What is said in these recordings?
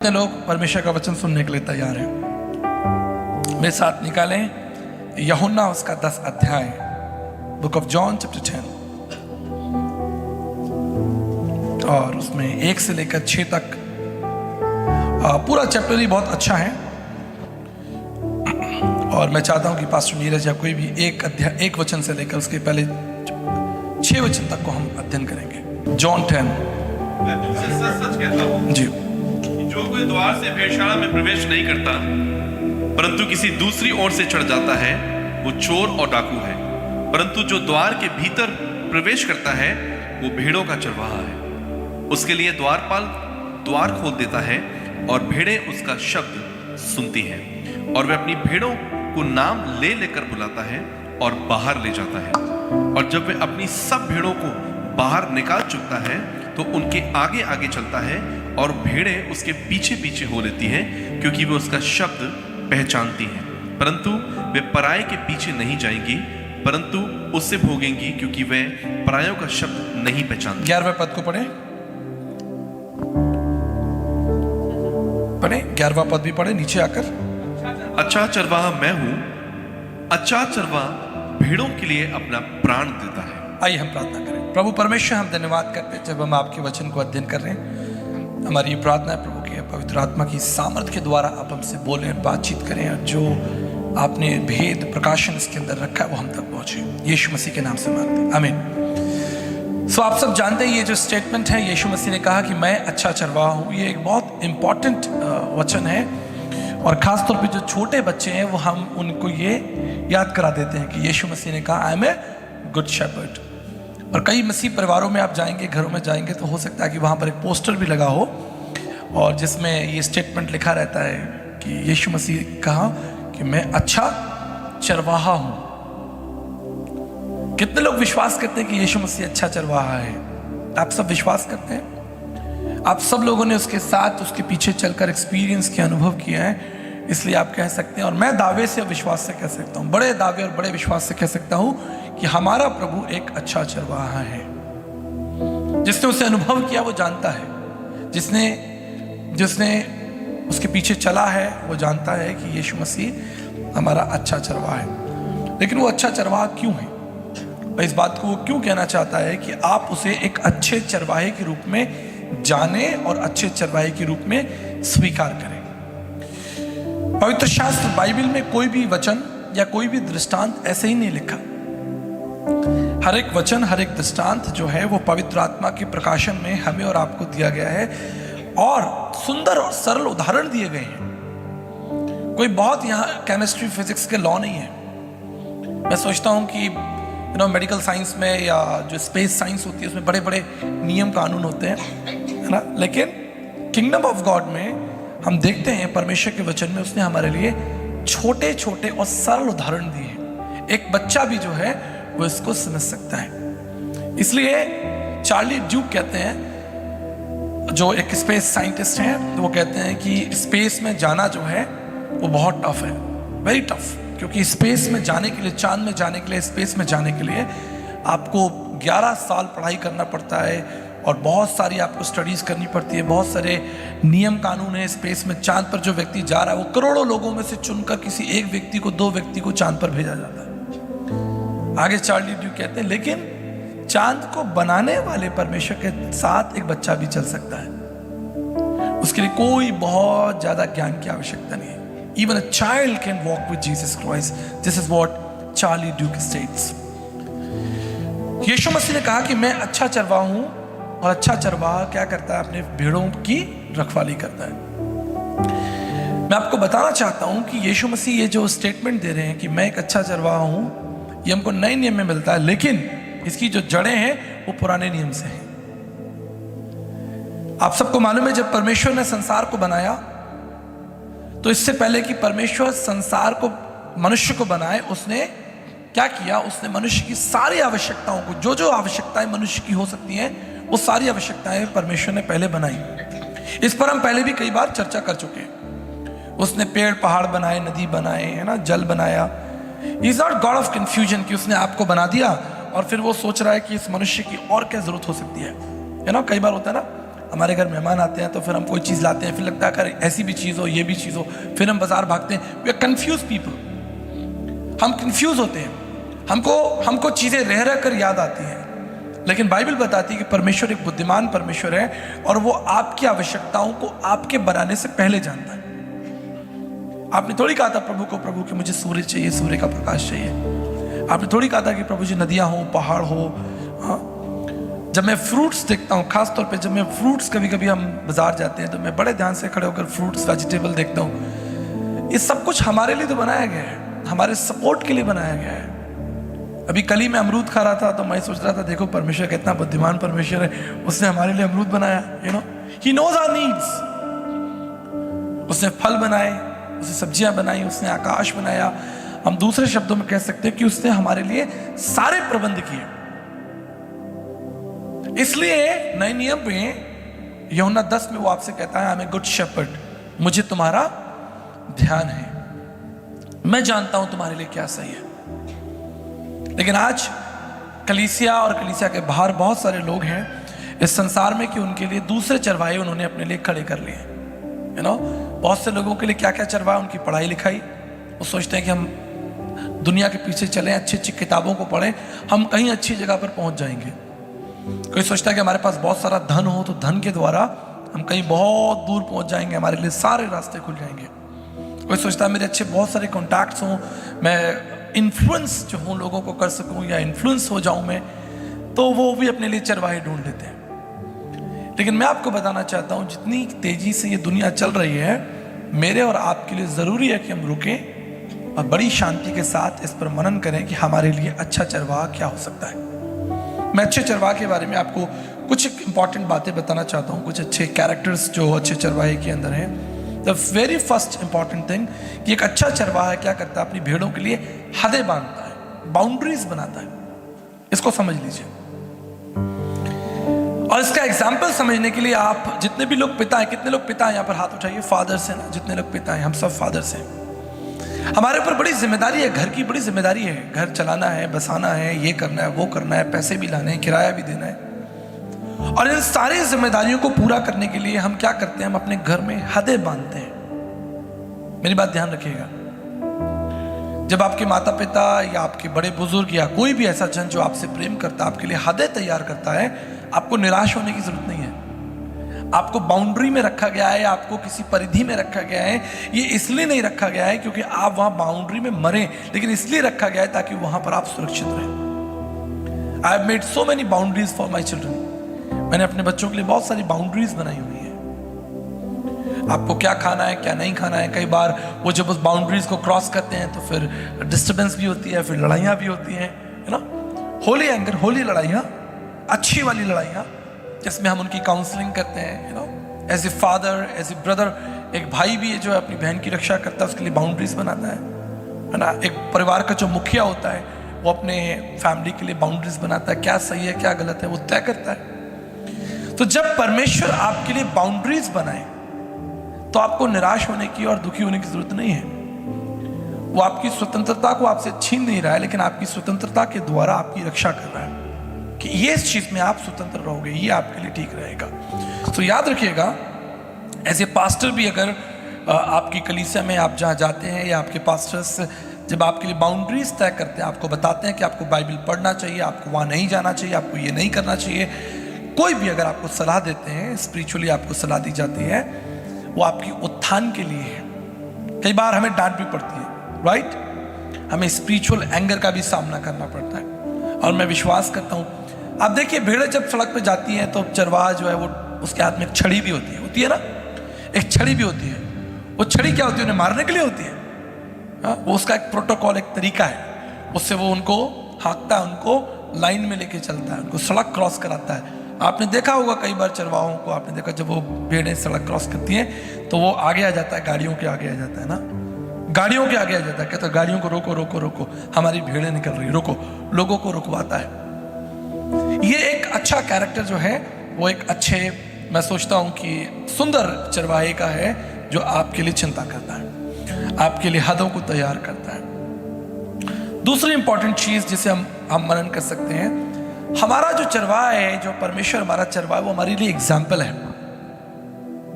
कितने लोग परमेश्वर का वचन सुनने के लिए तैयार हैं? मेरे साथ निकालें यूहन्ना उसका 10 अध्याय, बुक ऑफ जॉन चैप्टर 10, और उसमें 1 से लेकर 6 तक पूरा चैप्टर ही बहुत अच्छा है। और मैं चाहता हूं कि पास्टर नीरज या कोई भी एक वचन से लेकर उसके पहले 6 वचन तक को हम अध्ययन करेंगे। जॉन 10। मैं तुमसे सच कहता हूं जी। जो कोई द्वार से भेड़शाला में प्रवेश नहीं करता परंतु किसी दूसरी ओर से चढ़ जाता है वो चोर और डाकू है। परंतु जो द्वार के भीतर प्रवेश करता है वो भेड़ों का चरवाहा है। उसके लिए द्वारपाल द्वार खोल देता है और भेड़ें उसका शब्द सुनती हैं और वह अपनी भेड़ों को नाम ले लेकर बुलाता है और बाहर ले जाता है। और जब वह अपनी सब भेड़ों को बाहर निकाल चुकता है तो उनके आगे आगे चलता है और भेड़ें उसके पीछे पीछे हो लेती हैं क्योंकि वे उसका शब्द पहचानती हैं। परंतु वे पराये के पीछे नहीं जाएंगी परंतु उससे भोगेंगी क्योंकि वे परायों का शब्द नहीं पहचानती। 11वें पद को पढ़े 11वां पद भी पढ़े नीचे आकर। अच्छा चरवाहा मैं हूं, अच्छा चरवाहा भेड़ों के लिए अपना प्राण देता है। आइए हम प्रार्थना करें। प्रभु परमेश्वर, हम धन्यवाद करते हैं जब हम आपके वचन को अध्ययन कर रहे हैं। हमारी प्रार्थना है प्रभु की पवित्र आत्मा की सामर्थ्य के द्वारा आप हमसे बोलें, बातचीत करें और जो आपने भेद प्रकाशन इसके अंदर रखा है वो हम तक पहुंचे। यीशु मसीह के नाम से मांगते हैं, आमीन। सो आप सब जानते हैं ये जो स्टेटमेंट है, यीशु मसीह ने कहा कि मैं अच्छा चरवाहा हूँ, ये एक बहुत इंपॉर्टेंट वचन है। और खासतौर पे जो छोटे बच्चे हैं वो हम उनको ये याद करा देते हैं कि यीशु मसीह ने कहा I am a good shepherd. और कई मसीह परिवारों में आप जाएंगे, घरों में जाएंगे तो हो सकता है कि वहाँ पर एक पोस्टर भी लगा हो और जिसमें ये स्टेटमेंट लिखा रहता है कि यीशु मसीह कहा कि मैं अच्छा चरवाहा हूँ। कितने लोग विश्वास करते हैं कि यीशु मसीह अच्छा चरवाहा है? आप सब विश्वास करते हैं? आप सब लोगों ने उसके साथ उसके पीछे चलकर एक्सपीरियंस किया, अनुभव किया है, इसलिए आप कह सकते हैं। और मैं दावे से और विश्वास से कह सकता हूँ, बड़े दावे और बड़े विश्वास से कह सकता हूँ कि हमारा प्रभु एक अच्छा चरवाहा है। जिसने उसे अनुभव किया वो जानता है, जिसने उसके पीछे चला है वो जानता है कि यीशु मसीह हमारा अच्छा चरवाहा है। लेकिन वो अच्छा चरवाहा क्यों है और इस बात को वो क्यों कहना चाहता है कि आप उसे एक अच्छे चरवाहे के रूप में जाने और अच्छे चरवाहे के रूप में स्वीकार करें। पवित्र शास्त्र बाइबल में कोई भी वचन या कोई भी दृष्टांत ऐसे ही नहीं लिखा। हर एक वचन, हर एक दृष्टांत जो है वो पवित्र आत्मा के प्रकाशन में हमें और आपको दिया गया है और सुंदर और सरल उदाहरण दिए गए हैं। कोई बहुत यहाँ केमिस्ट्री फिजिक्स के लॉ नहीं है। मैं सोचता हूँ कि मेडिकल साइंस में या जो स्पेस साइंस होती है उसमें बड़े बड़े नियम कानून होते हैं, है ना। लेकिन किंगडम ऑफ गॉड में हम देखते हैं परमेश्वर के वचन में उसने हमारे लिए छोटे छोटे और सरल उदाहरण दिए हैं। एक बच्चा भी जो है वो इसको समझ सकता है। इसलिए चार्ली ड्यूक कहते हैं, जो एक स्पेस साइंटिस्ट हैं, तो वो कहते हैं कि स्पेस में जाना जो है वो बहुत टफ है, वेरी टफ। क्योंकि स्पेस में जाने के लिए, चांद में जाने के लिए, स्पेस में जाने के लिए आपको 11 साल पढ़ाई करना पड़ता है और बहुत सारी आपको स्टडीज करनी पड़ती है। बहुत सारे नियम कानून है स्पेस में। चांद पर जो व्यक्ति जा रहा है वो करोड़ों लोगों में से चुनकर किसी एक व्यक्ति को, 2 व्यक्ति को चांद पर भेजा जाता है। आगे चार्ली ड्यूक कहते हैं लेकिन चांद को बनाने वाले परमेश्वर के साथ एक बच्चा भी चल सकता है। उसके लिए कोई बहुत ज्यादा ज्ञान की आवश्यकता नहीं है। Even a child can walk with Jesus Christ. This is what Charlie Duke states. यीशु मसीह ने कहा कि मैं अच्छा चरवाहा हूं और अच्छा चरवाहा क्या करता है? अपने भेड़ों की रखवाली करता है। मैं आपको बताना चाहता हूं कि यीशु मसीह ये जो स्टेटमेंट दे रहे हैं कि मैं एक अच्छा चरवाहा हूं, ये हमको नए नियम में मिलता है, लेकिन इसकी जो जड़ें हैं वो पुराने नियम से हैं। आप सबको मालूम है जब परमेश्वर ने संसार को बनाया तो इससे पहले कि परमेश्वर संसार को, मनुष्य को बनाए, उसने क्या किया? उसने मनुष्य की सारी आवश्यकताओं को, जो जो आवश्यकताएं मनुष्य की हो सकती हैं, वो सारी आवश्यकताएं परमेश्वर ने पहले बनाई। इस पर हम पहले भी कई बार चर्चा कर चुके हैं। उसने पेड़ पहाड़ बनाए, नदी बनाए, है ना, जल बनाया। He is not God of confusion कि उसने आपको बना दिया और फिर वो सोच रहा है कि इस मनुष्य की और क्या जरूरत हो सकती है ना। कई बार होता है ना, हमारे घर मेहमान आते हैं तो फिर हम कोई चीज़ लाते हैं, फिर लगता है अगर ऐसी भी चीज़ हो, ये भी चीज़ हो, फिर हम बाजार भागते हैं। वी आर कंफ्यूज पीपल, हम कंफ्यूज होते हैं, हमको चीज़ें रह रह कर याद आती हैं। लेकिन बाइबल बताती है कि परमेश्वर एक बुद्धिमान परमेश्वर है और वो आपकी आवश्यकताओं को आपके बनाने से पहले जानता है। आपने थोड़ी कहा था प्रभु कि मुझे सूर्य चाहिए, सूर्य का प्रकाश चाहिए। आपने थोड़ी कहा था कि प्रभु जी नदियां हो, पहाड़ हो। हाँ, जब मैं फ्रूट्स देखता हूँ, खास तौर पे जब मैं फ्रूट्स, कभी कभी हम बाजार जाते हैं तो मैं बड़े ध्यान से खड़े होकर फ्रूट्स, वेजिटेबल देखता हूँ। ये सब कुछ हमारे लिए तो बनाया गया है, हमारे सपोर्ट के लिए बनाया गया है। अभी कल ही मैं अमरूद खा रहा था तो मैं सोच रहा था, देखो परमेश्वर कितना बुद्धिमान परमेश्वर है, उसने हमारे लिए अमरूद बनाया। He knows our needs. उसने फल बनाए, उसने सब्जियां बनाई, उसने आकाश बनाया। हम दूसरे शब्दों में कह सकते हैं कि उसने हमारे लिए सारे प्रबंध किए। इसलिए नए नियम में यूहन्ना 10 में वो आपसे कहता है, I am a good shepherd, मुझे तुम्हारा ध्यान है, मैं जानता हूं तुम्हारे लिए क्या सही है। लेकिन आज कलीसिया और कलीसिया के बाहर बहुत सारे लोग हैं इस संसार में कि उनके लिए दूसरे चरवाहे उन्होंने अपने लिए खड़े कर लिए। बहुत से लोगों के लिए क्या क्या चरवाहा, उनकी पढ़ाई लिखाई। वो सोचते हैं कि हम दुनिया के पीछे चलें, अच्छी अच्छी किताबों को पढ़ें, हम कहीं अच्छी जगह पर पहुंच जाएंगे। कोई सोचता है कि हमारे पास बहुत सारा धन हो तो धन के द्वारा हम कहीं बहुत दूर पहुंच जाएंगे, हमारे लिए सारे रास्ते खुल जाएंगे। कोई सोचता है मेरे अच्छे बहुत सारे कॉन्टैक्ट्स हों, मैं इन्फ्लुएंस जो हूँ लोगों को कर सकूँ या इन्फ्लुएंस हो जाऊँ मैं, तो वो भी अपने लिए चरवाहे ढूंढ लेते हैं। लेकिन मैं आपको बताना चाहता हूँ, जितनी तेजी से ये दुनिया चल रही है, मेरे और आपके लिए ज़रूरी है कि हम रुकें और बड़ी शांति के साथ इस पर मनन करें कि हमारे लिए अच्छा चरवाहा क्या हो सकता है। मैं अच्छे चरवाहे के बारे में आपको कुछ इंपॉर्टेंट बातें बताना चाहता हूँ, कुछ अच्छे कैरेक्टर्स जो अच्छे चरवाहे के अंदर हैं। The very first important thing कि एक अच्छा चरवाहा क्या करता है, अपनी भेड़ों के लिए हदें बांधता है, बाउंड्रीज बनाता है। इसको समझ लीजिए। और इसका एग्जाम्पल समझने के लिए आप जितने भी लोग पिता हैं, कितने लोग पिता हैं यहाँ पर हाथ उठाइए, फादर्स हैं ना, जितने लोग पिता हैं, हम सब फादर्स हैं। हमारे ऊपर बड़ी जिम्मेदारी है, घर की बड़ी जिम्मेदारी है, घर चलाना है, बसाना है, ये करना है, वो करना है, पैसे भी लाने हैं, किराया भी देना है। और इन सारी जिम्मेदारियों को पूरा करने के लिए हम क्या करते हैं, हम अपने घर में हदें बांधते हैं। मेरी बात ध्यान रखिएगा, जब आपके माता पिता या आपके बड़े बुजुर्ग या कोई भी ऐसा जन जो आपसे प्रेम करता है, आपके लिए हदें तैयार करता है, आपको निराश होने की जरूरत नहीं है। आपको बाउंड्री में रखा गया है, आपको किसी परिधि में रखा गया है। ये इसलिए नहीं रखा गया है क्योंकि आप वहां बाउंड्री में मरें, लेकिन इसलिए रखा गया है ताकि वहां पर आप सुरक्षित रहें। I have made so many boundaries for my children. मैंने अपने बच्चों के लिए बहुत सारी बाउंड्रीज बनाई हुई है। आपको क्या खाना है, क्या नहीं खाना है। कई बार वो जब उस बाउंड्रीज को क्रॉस करते हैं तो फिर डिस्टर्बेंस भी होती है, फिर लड़ाइयाँ भी होती हैं, है ना। होली एंगर, होली लड़ाइयाँ, अच्छी वाली लड़ाइयाँ, जिसमें हम उनकी काउंसलिंग करते हैं, you know, as a father, as a brother. एक भाई भी है जो अपनी बहन की रक्षा करता है, उसके लिए बाउंड्रीज बनाता है ना। एक परिवार का जो मुखिया होता है वो अपने फैमिली के लिए बाउंड्रीज बनाता है, क्या सही है क्या गलत है वो तय करता है। तो जब परमेश्वर आपके लिए बाउंड्रीज बनाए तो आपको निराश होने की और दुखी होने की जरूरत नहीं है। वो आपकी स्वतंत्रता को आपसे छीन नहीं रहा है, लेकिन आपकी स्वतंत्रता के द्वारा आपकी रक्षा कर रहा है कि ये इस चीज में आप स्वतंत्र रहोगे, ये आपके लिए ठीक रहेगा। तो याद रखिएगा, एज ए पास्टर भी अगर आपकी कलीसिया में आप जहाँ जाते हैं या आपके पास्टर्स जब आपके लिए बाउंड्रीज तय करते हैं, आपको बताते हैं कि आपको बाइबल पढ़ना चाहिए, आपको वहाँ नहीं जाना चाहिए, आपको ये नहीं करना चाहिए, कोई भी अगर आपको सलाह देते हैं, स्पिरिचुअली आपको सलाह दी जाती है, वो आपकी उत्थान के लिए है। कई बार हमें डांट भी पड़ती है, राइट। हमें स्पिरिचुअल एंगर का भी सामना करना पड़ता है। और मैं विश्वास करता हूँ, आप देखिए भेड़ें जब सड़क पे जाती हैं तो चरवाहा जो है वो उसके हाथ में एक छड़ी भी होती है ना, एक छड़ी भी होती है। वो छड़ी क्या होती है, उन्हें मारने के लिए होती है। वो उसका एक प्रोटोकॉल, एक तरीका है, उससे वो उनको हाँकता है, उनको लाइन में लेके चलता है, उनको सड़क क्रॉस कराता है। आपने देखा होगा कई बार चरवाहों को, आपने देखा जब वो भेड़ें सड़क क्रॉस करती हैं तो वो आगे आ जाता है, गाड़ियों के आगे आ जाता है ना, गाड़ियों के आगे आ जाता है, कहता है गाड़ियों को रोको रोको रोको, हमारी भेड़ें निकल रही, रोको। लोगों को रुकवाता है। ये एक अच्छा कैरेक्टर जो है वो एक अच्छे, मैं सोचता हूँ कि सुंदर चरवाहे का है, जो आपके लिए चिंता करता है, आपके लिए हदों को तैयार करता है। दूसरी इंपॉर्टेंट चीज जिसे हम मनन कर सकते हैं, हमारा जो चरवाहा है, जो परमेश्वर हमारा चरवाहा है, वो हमारे लिए एग्जाम्पल है।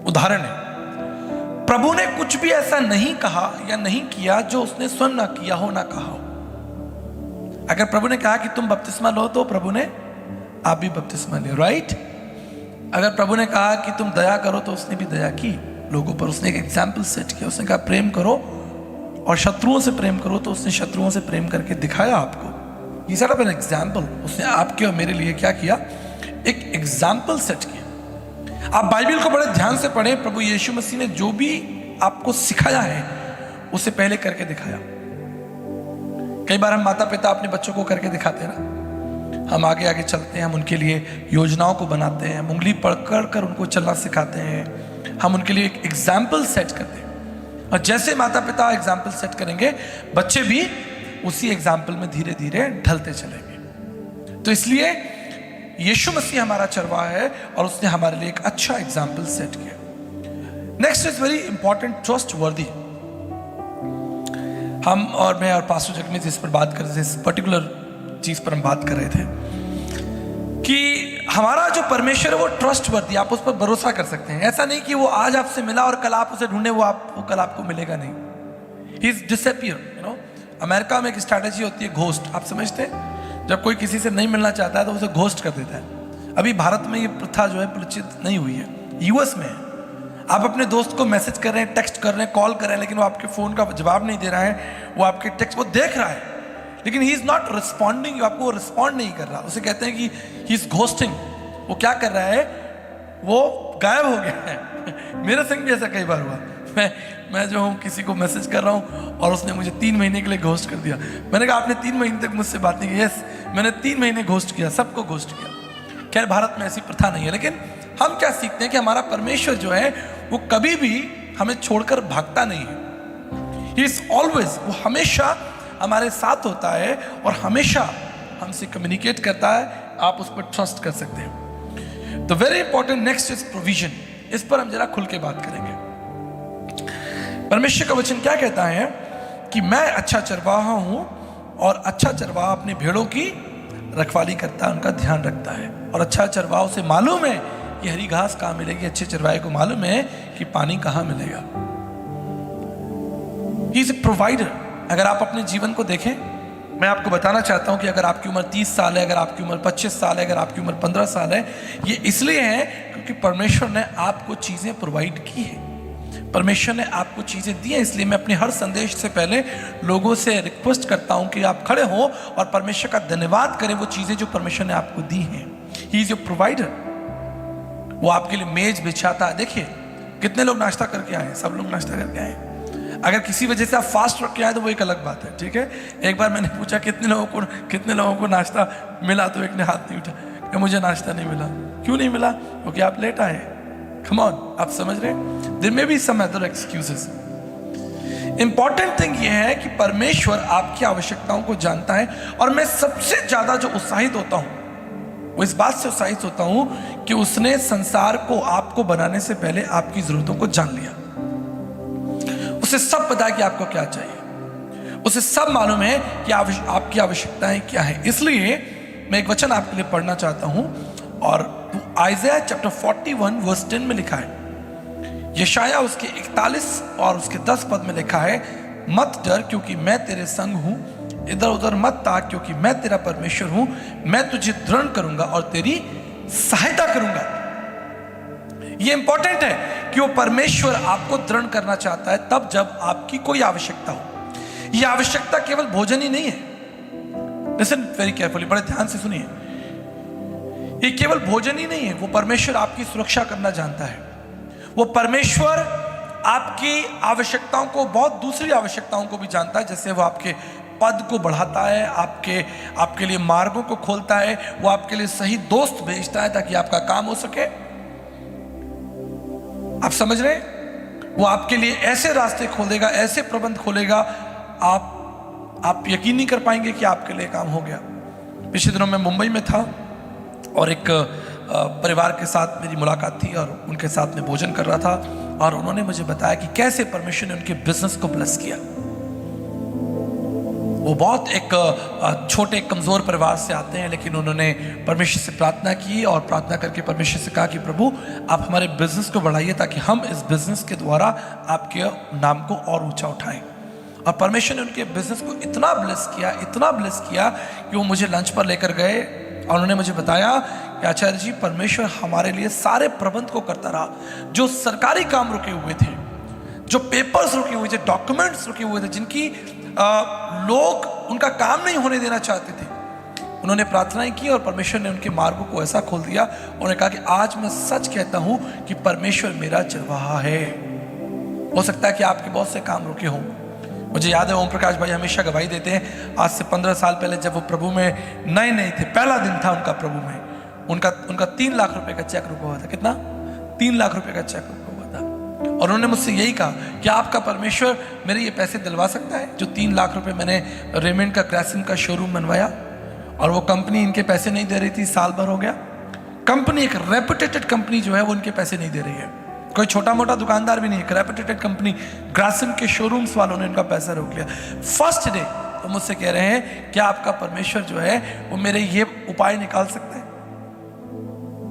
उदाहरण है, प्रभु ने कुछ भी ऐसा नहीं कहा या नहीं किया जो उसने स्वयं ना किया हो, ना कहा हो। अगर प्रभु ने कहा कि तुम बपतिस्मा लो, तो प्रभु ने आप भी बपतिस्मा ले, राइट। अगर प्रभु ने कहा कि तुम दया करो, तो उसने भी दया की लोगों पर। उसने एक एग्जाम्पल सेट किया। उसने कहा प्रेम करो और शत्रुओं से प्रेम करो, तो उसने शत्रुओं से प्रेम करके दिखाया आपको। ये सेट अप एन एग्जाम्पल। उसने आपके और मेरे लिए क्या किया? एक एग्जाम्पल सेट किया। आप बाइबल को बड़े ध्यान से पढ़ें। प्रभु यीशु मसीह ने जो भी आपको सिखाया है, उसे पहले करके दिखाया। कई बार हम माता पिता अपने बच्चों को करके दिखाते हैं ना, हम आगे आगे चलते हैं, हम उनके लिए योजनाओं को बनाते हैं, हम उंगली पकड़ कर उनको चलना सिखाते हैं, हम उनके लिए एक एग्जाम्पल सेट करते हैं। और जैसे माता पिता एग्जाम्पल सेट करेंगे, बच्चे भी उसी एग्जाम्पल में धीरे धीरे ढलते चलेंगे। तो इसलिए यीशु मसीह हमारा चरवाहा है और उसने हमारे लिए एक अच्छा एग्जाम्पल सेट किया। Next is very important, trust वर्दी। हम और मैं और पास्टर जगमीत इस पर बात कर रहे थे, इस पर्टिकुलर चीज पर हम बात कर रहे थे कि हमारा जो परमेश्वर है वो ट्रस्ट वर्दी, आप उस पर भरोसा कर सकते हैं। ऐसा नहीं कि वो आज आपसे मिला और कल आप उसे ढूंढे, वो कल आपको मिलेगा नहीं। He is disappear. You know, America में एक स्ट्रैटेजी होती है घोस्ट, आप समझते हैं? जब कोई किसी से नहीं मिलना चाहता है तो उसे घोस्ट कर देता है। अभी भारत में ये प्रथा जो है प्रचलित नहीं हुई है, यूएस में है। आप अपने दोस्त को मैसेज कर रहे हैं, टेक्स्ट कर रहे हैं, कॉल कर रहे हैं, लेकिन वो आपके फोन का जवाब नहीं दे रहा है, वो आपके टेक्स्ट वो देख रहा है, लेकिन ही इज नॉट रिस्पॉन्डिंग, आपको रिस्पॉन्ड नहीं कर रहा। उसे कहते हैं कि ही इज घोस्टिंग। वो क्या कर रहा है? वो गायब हो गया है। मेरे संग भी ऐसा कई बार हुआ। मैं जो हूँ किसी को मैसेज कर रहा हूँ और उसने मुझे 3 महीने के लिए घोस्ट कर दिया। मैंने कहा आपने 3 महीने तक मुझसे बात नहीं की। यस, मैंने 3 महीने घोस्ट किया, सबको घोस्ट किया। खैर भारत में ऐसी प्रथा नहीं है, लेकिन हम क्या सीखते हैं कि हमारा परमेश्वर जो है वो कभी भी हमें छोड़कर भागता नहीं है। ही इज ऑलवेज, वो हमेशा हमारे साथ होता है और हमेशा हमसे कम्युनिकेट करता है। आप उस पर ट्रस्ट कर सकते हैं। तो very important next is provision. इस पर हम जरा खुल के बात करेंगे। परमेश्वर का वचन क्या कहता है कि मैं अच्छा चरवाहा हूं और अच्छा चरवाहा अपनी भेड़ों की रखवाली करता है, उनका ध्यान रखता है। और अच्छा चरवाहा उसे मालूम है कि हरी घास कहां मिलेगी, अच्छे चरवाहे को मालूम है कि पानी कहां मिलेगा। He is a provider. अगर आप अपने जीवन को देखें, मैं आपको बताना चाहता हूं कि अगर आपकी उम्र 30 साल है, अगर आपकी उम्र 25 साल है, अगर आपकी उम्र 15 साल है, ये इसलिए है क्योंकि परमेश्वर ने आपको चीजें प्रोवाइड की है, परमेश्वर ने आपको चीजें दी हैं। इसलिए मैं अपने हर संदेश से पहले लोगों से रिक्वेस्ट करता हूं कि आप खड़े हो और परमेश्वर का धन्यवाद करें वो चीजें जो परमेश्वर ने आपको दी हैं। He is your provider. वो आपके लिए मेज बिछाता है। देखिए कितने लोग नाश्ता करके आए, सब लोग नाश्ता करके आए। अगर किसी वजह से आप फास्ट रख के आए तो वो एक अलग बात है, ठीक है। एक बार मैंने पूछा कितने लोगों को नाश्ता मिला, तो एक ने हाथ नहीं उठा, मुझे नाश्ता नहीं मिला। क्यों नहीं मिला? क्योंकि आप लेट आए। Come on, आप समझ रहे हैं? There may be some other excuses. Important thing ये है कि परमेश्वर आपकी आवश्यकताओं को जानता है। और मैं सबसे ज्यादा जो उत्साहित होता हूं, वो इस बात से उत्साहित होता हूं कि उसने संसार को आपको बनाने से पहले आपकी जरूरतों को जान लिया। उसे सब पता है कि आपको क्या चाहिए, उसे सब मालूम है कि आपकी आवश्यकताएं क्या है। इसलिए मैं एक वचन आपके लिए पढ़ना चाहता हूं, और आइज़ाया चैप्टर 41 वर्स 10 में लिखा है। यशाया उसके 41 और उसके 10 पद में लिखा है, मत डर क्योंकि मैं तेरे संग हूं, इधर उधर मत ताक क्योंकि मैं तेरा परमेश्वर हूं, मैं तुझे दृढ़ करूंगा और तेरी सहायता करूंगा। ये इंपॉर्टेंट है कि वो परमेश्वर आपको दृढ़ करना चाहता है तब जब आपकी कोई आवश्यकता हो। ये आवश्यकता केवल भोजन ही नहीं है। लिसन वेरी केयरफुली, बड़े ध्यान से सुनिए। ये केवल भोजन ही नहीं है, वो परमेश्वर आपकी सुरक्षा करना जानता है। वो परमेश्वर आपकी आवश्यकताओं को, बहुत दूसरी आवश्यकताओं को भी जानता है। जैसे वो आपके पद को बढ़ाता है, आपके लिए मार्गों को खोलता है, वो आपके लिए सही दोस्त भेजता है ताकि आपका काम हो सके। आप समझ रहे हैं? वो आपके लिए ऐसे रास्ते खोलेगा, ऐसे प्रबंध खोलेगा, आप यकीन नहीं कर पाएंगे कि आपके लिए काम हो गया। पिछले दिनों मैं मुंबई में था और एक परिवार के साथ मेरी मुलाकात थी और उनके साथ में भोजन कर रहा था, और उन्होंने मुझे बताया कि कैसे परमेश्वर ने उनके बिजनेस को ब्लेस किया। वो बहुत एक छोटे कमज़ोर परिवार से आते हैं, लेकिन उन्होंने परमेश्वर से प्रार्थना की और प्रार्थना करके परमेश्वर से कहा कि प्रभु आप हमारे बिजनेस को बढ़ाइए ताकि हम इस बिजनेस के द्वारा आपके नाम को और ऊंचा उठाएं। और परमेश्वर ने उनके बिजनेस को इतना ब्लेस किया कि वो मुझे लंच पर लेकर गए और उन्होंने मुझे बताया कि आचार्य जी परमेश्वर हमारे लिए सारे प्रबंध को करता रहा। जो सरकारी काम रुके हुए थे, जो पेपर्स रुके हुए थे, डॉक्यूमेंट्स रुके हुए थे, जिनकी लोग उनका काम नहीं होने देना चाहते थे, उन्होंने प्रार्थनाएं की और परमेश्वर ने उनके मार्गों को ऐसा खोल दिया। उन्होंने कहा कि आज मैं सच कहता हूं कि परमेश्वर मेरा चरवाहा है। हो सकता है कि आपके बहुत से काम रुके हों। मुझे याद है ओम प्रकाश भाई हमेशा गवाही देते हैं, आज से 15 साल पहले जब वो प्रभु में नए थे, पहला दिन था उनका प्रभु में, उनका 3 लाख रुपए का चेक रुका हुआ था। कितना? 3 लाख रुपए का चेक रुका हुआ था। और उन्होंने मुझसे यही कहा कि आपका परमेश्वर मेरे ये पैसे दिलवा सकता है जो 3 लाख रुपए मैंने रेमंड का ग्रासिम का शोरूम बनवाया और वो कंपनी इनके पैसे नहीं दे रही थी, साल भर हो गया। कंपनी, एक रेपुटेटेड कंपनी जो है वो उनके पैसे नहीं दे रही है, कोई छोटा मोटा दुकानदार भी नहीं, एक रेपुटेटेड कंपनी ग्रासिम के शोरूम्स वालों ने इनका पैसा रोक लिया। फर्स्ट डे तो मुझसे कह रहे हैं क्या आपका परमेश्वर जो है वो मेरे ये उपाय निकाल सकता है?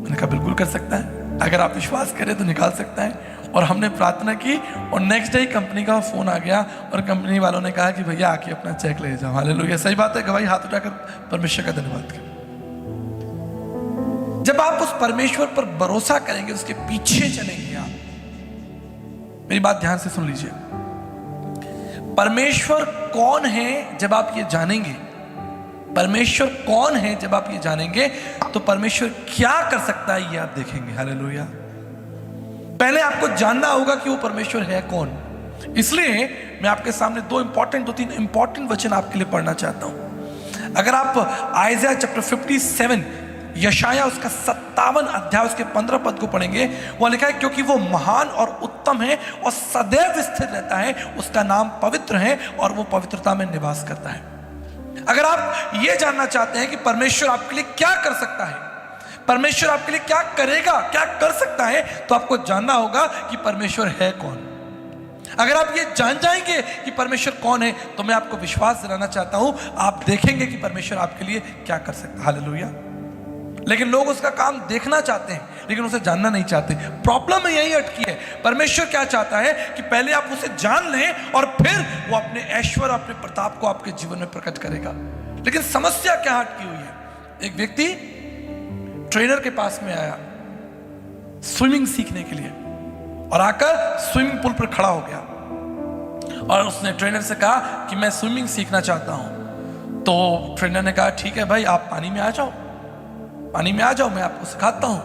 मैंने कहा बिल्कुल कर सकता है, अगर आप विश्वास करें तो निकाल सकता है। और हमने प्रार्थना की और नेक्स्ट डे कंपनी का फोन आ गया और कंपनी वालों ने कहा कि भैया आके अपना चेक ले जाओ। हालेलुया, सही बात है गवाही, हाथ उठाकर परमेश्वर का धन्यवाद करें। जब आप उस परमेश्वर पर भरोसा करेंगे, उसके पीछे चलेंगे, आप मेरी बात ध्यान से सुन लीजिए। परमेश्वर कौन है जब आप ये जानेंगे, परमेश्वर कौन है जब आप ये जानेंगे तो परमेश्वर क्या कर सकता है ये आप देखेंगे। हालेलुया। पहले आपको जानना होगा कि वो परमेश्वर है कौन। इसलिए मैं आपके सामने 2-3 इंपॉर्टेंट वचन आपके लिए पढ़ना चाहता हूं। अगर आप आइज़ाया चैप्टर 57 यशाया उसका 57 अध्याय उसके 15 पद को पढ़ेंगे, वहां लिखा है क्योंकि वो महान और उत्तम है और सदैव स्थिर रहता है, उसका नाम पवित्र है और वो पवित्रता में निवास करता है। अगर आप ये जानना चाहते हैं कि परमेश्वर आपके लिए क्या कर सकता है, परमेश्वर आपके लिए क्या करेगा, क्या कर सकता है, तो आपको जानना होगा कि परमेश्वर है कौन। अगर आप ये जान जाएंगे कि परमेश्वर कौन है तो मैं आपको विश्वास दिलाना चाहता हूं, आप देखेंगे कि परमेश्वर आपके लिए क्या कर सकता है। हालेलुया। लेकिन लोग उसका काम देखना चाहते हैं लेकिन उसे जानना नहीं चाहते। प्रॉब्लम यही अटकी है। परमेश्वर क्या चाहता है कि पहले आप उसे जान लें और फिर वो अपने ऐश्वर्य, अपने प्रताप को आपके जीवन में प्रकट करेगा। लेकिन समस्या क्या अटकी हुई है? एक व्यक्ति ट्रेनर के पास में आया स्विमिंग सीखने के लिए और आकर स्विमिंग पूल पर खड़ा हो गया और उसने ट्रेनर से कहा कि मैं स्विमिंग सीखना चाहता हूं। तो ट्रेनर ने कहा ठीक है भाई, आप पानी में आ जाओ, पानी में आ जाओ, मैं आपको सिखाता हूं।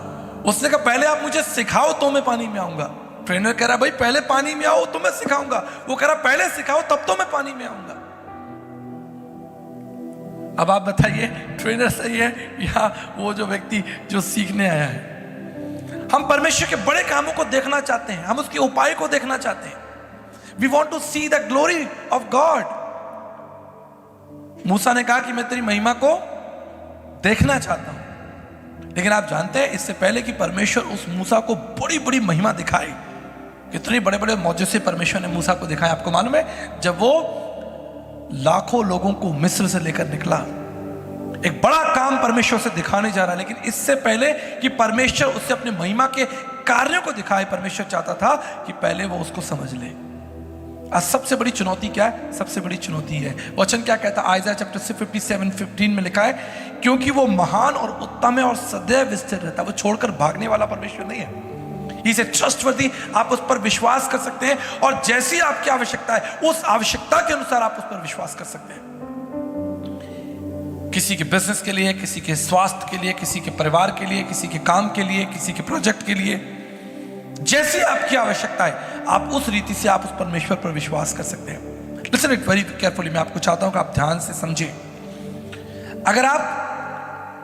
उसने कहा पहले आप मुझे सिखाओ तो मैं पानी में आऊंगा। ट्रेनर कह रहा भाई पहले पानी में आओ तो मैं सिखाऊंगा। वो कह रहा पहले सिखाओ तब तो मैं पानी में आऊंगा। अब आप बताइए ट्रेनर सही है या वो जो व्यक्ति जो सीखने आया है? हम परमेश्वर के बड़े कामों को देखना चाहते हैं, हम उसके उपाय को देखना चाहते हैं। We want to see the glory of God. Musa ने कहा कि मैं तेरी महिमा को देखना चाहता हूं, लेकिन आप जानते हैं इससे पहले कि परमेश्वर उस मूसा को बड़ी बड़ी महिमा दिखाए, कितने बड़े बड़े मौजूज़े परमेश्वर ने मूसा को दिखाए। आपको मालूम है जब वो लाखों लोगों को मिस्र से लेकर निकला, एक बड़ा काम परमेश्वर से दिखाने जा रहा है, लेकिन इससे पहले कि परमेश्वर उससे अपने महिमा के कार्यों को दिखाए, परमेश्वर चाहता था कि पहले वो उसको समझ ले। आज सबसे बड़ी चुनौती क्या है? सबसे बड़ी चुनौती है, वचन क्या कहता है? आइज़ाया चैप्टर 57:15 में लिखा है क्योंकि वो महान और उत्तम है और सदैव स्थिर रहता है। वो छोड़कर भागने वाला परमेश्वर नहीं है। इसे ट्रस्टवर्दी, आप उस पर विश्वास कर सकते हैं और जैसी आपकी आवश्यकता है उस आवश्यकता के अनुसार आप उस पर विश्वास कर सकते हैं। किसी के बिजनेस के लिए, किसी के स्वास्थ्य के लिए, किसी के परिवार के लिए, किसी के काम के लिए, किसी के प्रोजेक्ट के लिए, जैसी आपकी आवश्यकता है आप उस रीति से आप उस परमेश्वर पर विश्वास कर सकते हैं। Listen it very carefully. मैं आपको चाहता हूं कि आप ध्यान से समझें। अगर आप